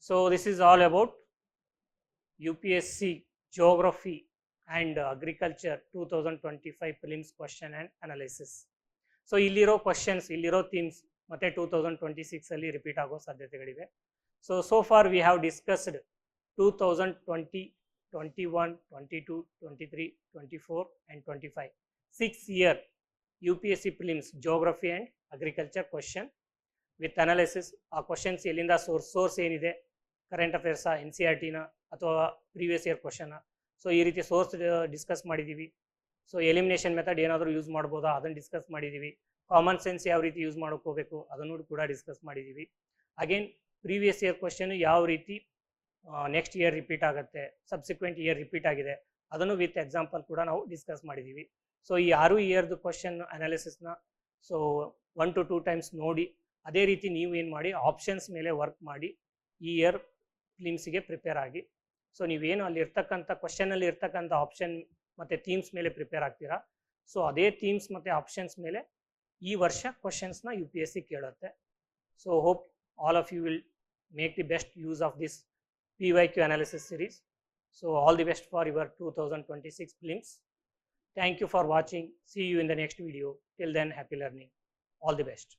So this is all about UPSC Geography and Agriculture 2025 prelims question and analysis. So ಇಲ್ಲಿರೋ questions, ಇಲ್ಲಿರೋ themes ಮತ್ತೆ 2026 ಅಲ್ಲಿ ರಿಪೀಟ್ ಆಗೋ ಸಾಧ್ಯತೆಗಳಿವೆ. So for we have discussed 2020, 21, 22, 23, 24 and 25 6-year UPSC prelims geography and agriculture question with analysis. ಆ questions ಎಲ್ಲಿಂದ source ಏನಿದೆ, current ಅಫೇರ್ಸಾ, NCERT-ನ ಅಥವಾ ಪ್ರೀವಿಯಸ್ ಇಯರ್ ಕ್ವಶನ್. ಸೊ ಈ ರೀತಿ ಸೋರ್ಸ್ ಡಿಸ್ಕಸ್ ಮಾಡಿದ್ದೀವಿ. ಸೊ ಎಲಿಮಿನೇಷನ್ ಮೆಥಡ್ ಏನಾದರೂ ಯೂಸ್ ಮಾಡ್ಬೋದಾ ಅದನ್ನು ಡಿಸ್ಕಸ್ ಮಾಡಿದ್ದೀವಿ. ಕಾಮನ್ ಸೆನ್ಸ್ ಯಾವ ರೀತಿ ಯೂಸ್ ಮಾಡ್ಕೋಬೇಕು ಅದನ್ನು ಕೂಡ ಡಿಸ್ಕಸ್ ಮಾಡಿದ್ದೀವಿ. ಅಗೇನ್ ಪ್ರೀವಿಯಸ್ ಇಯರ್ ಕ್ವಶನ್ ಯಾವ ರೀತಿ ನೆಕ್ಸ್ಟ್ ಇಯರ್ ರಿಪೀಟ್ ಆಗುತ್ತೆ, ಸಬ್ಸಿಕ್ವೆಂಟ್ ಇಯರ್ ರಿಪೀಟ್ ಆಗಿದೆ, ಅದನ್ನು ವಿತ್ ಎಕ್ಸಾಂಪಲ್ ಕೂಡ ನಾವು ಡಿಸ್ಕಸ್ ಮಾಡಿದ್ದೀವಿ. ಸೊ ಈ 6 ಇಯರ್ದು ಕ್ವಶನ್ ಅನಾಲಿಸಿಸ್ನ ಸೊ 1 to 2 ಟೈಮ್ಸ್ ನೋಡಿ, ಅದೇ ರೀತಿ ನೀವು ಏನು ಮಾಡಿ ಆಪ್ಷನ್ಸ್ ಮೇಲೆ ವರ್ಕ್ ಮಾಡಿ ಈ ಇಯರ್ ಫಿಲಿಮ್ಸಿಗೆ ಪ್ರಿಪೇರ್ ಆಗಿ. ಸೊ ನೀವೇನು ಅಲ್ಲಿ ಇರ್ತಕ್ಕಂಥ ಕ್ವಶನಲ್ಲಿ ಇರ್ತಕ್ಕಂಥ ಆಪ್ಷನ್ ಮತ್ತು ಥೀಮ್ಸ್ ಮೇಲೆ ಪ್ರಿಪೇರ್ ಆಗ್ತೀರಾ, ಸೊ ಅದೇ ಥೀಮ್ಸ್ ಮತ್ತು ಆಪ್ಷನ್ಸ್ ಮೇಲೆ ಈ ವರ್ಷ ಕ್ವಶನ್ಸ್ನ UPSC ಕೇಳುತ್ತೆ. So hope all of you will make the best use of this PYQ analysis series. So all the best for your 2026 prelims. Thank you for watching. See you in the next video. Till then, happy learning. All the best.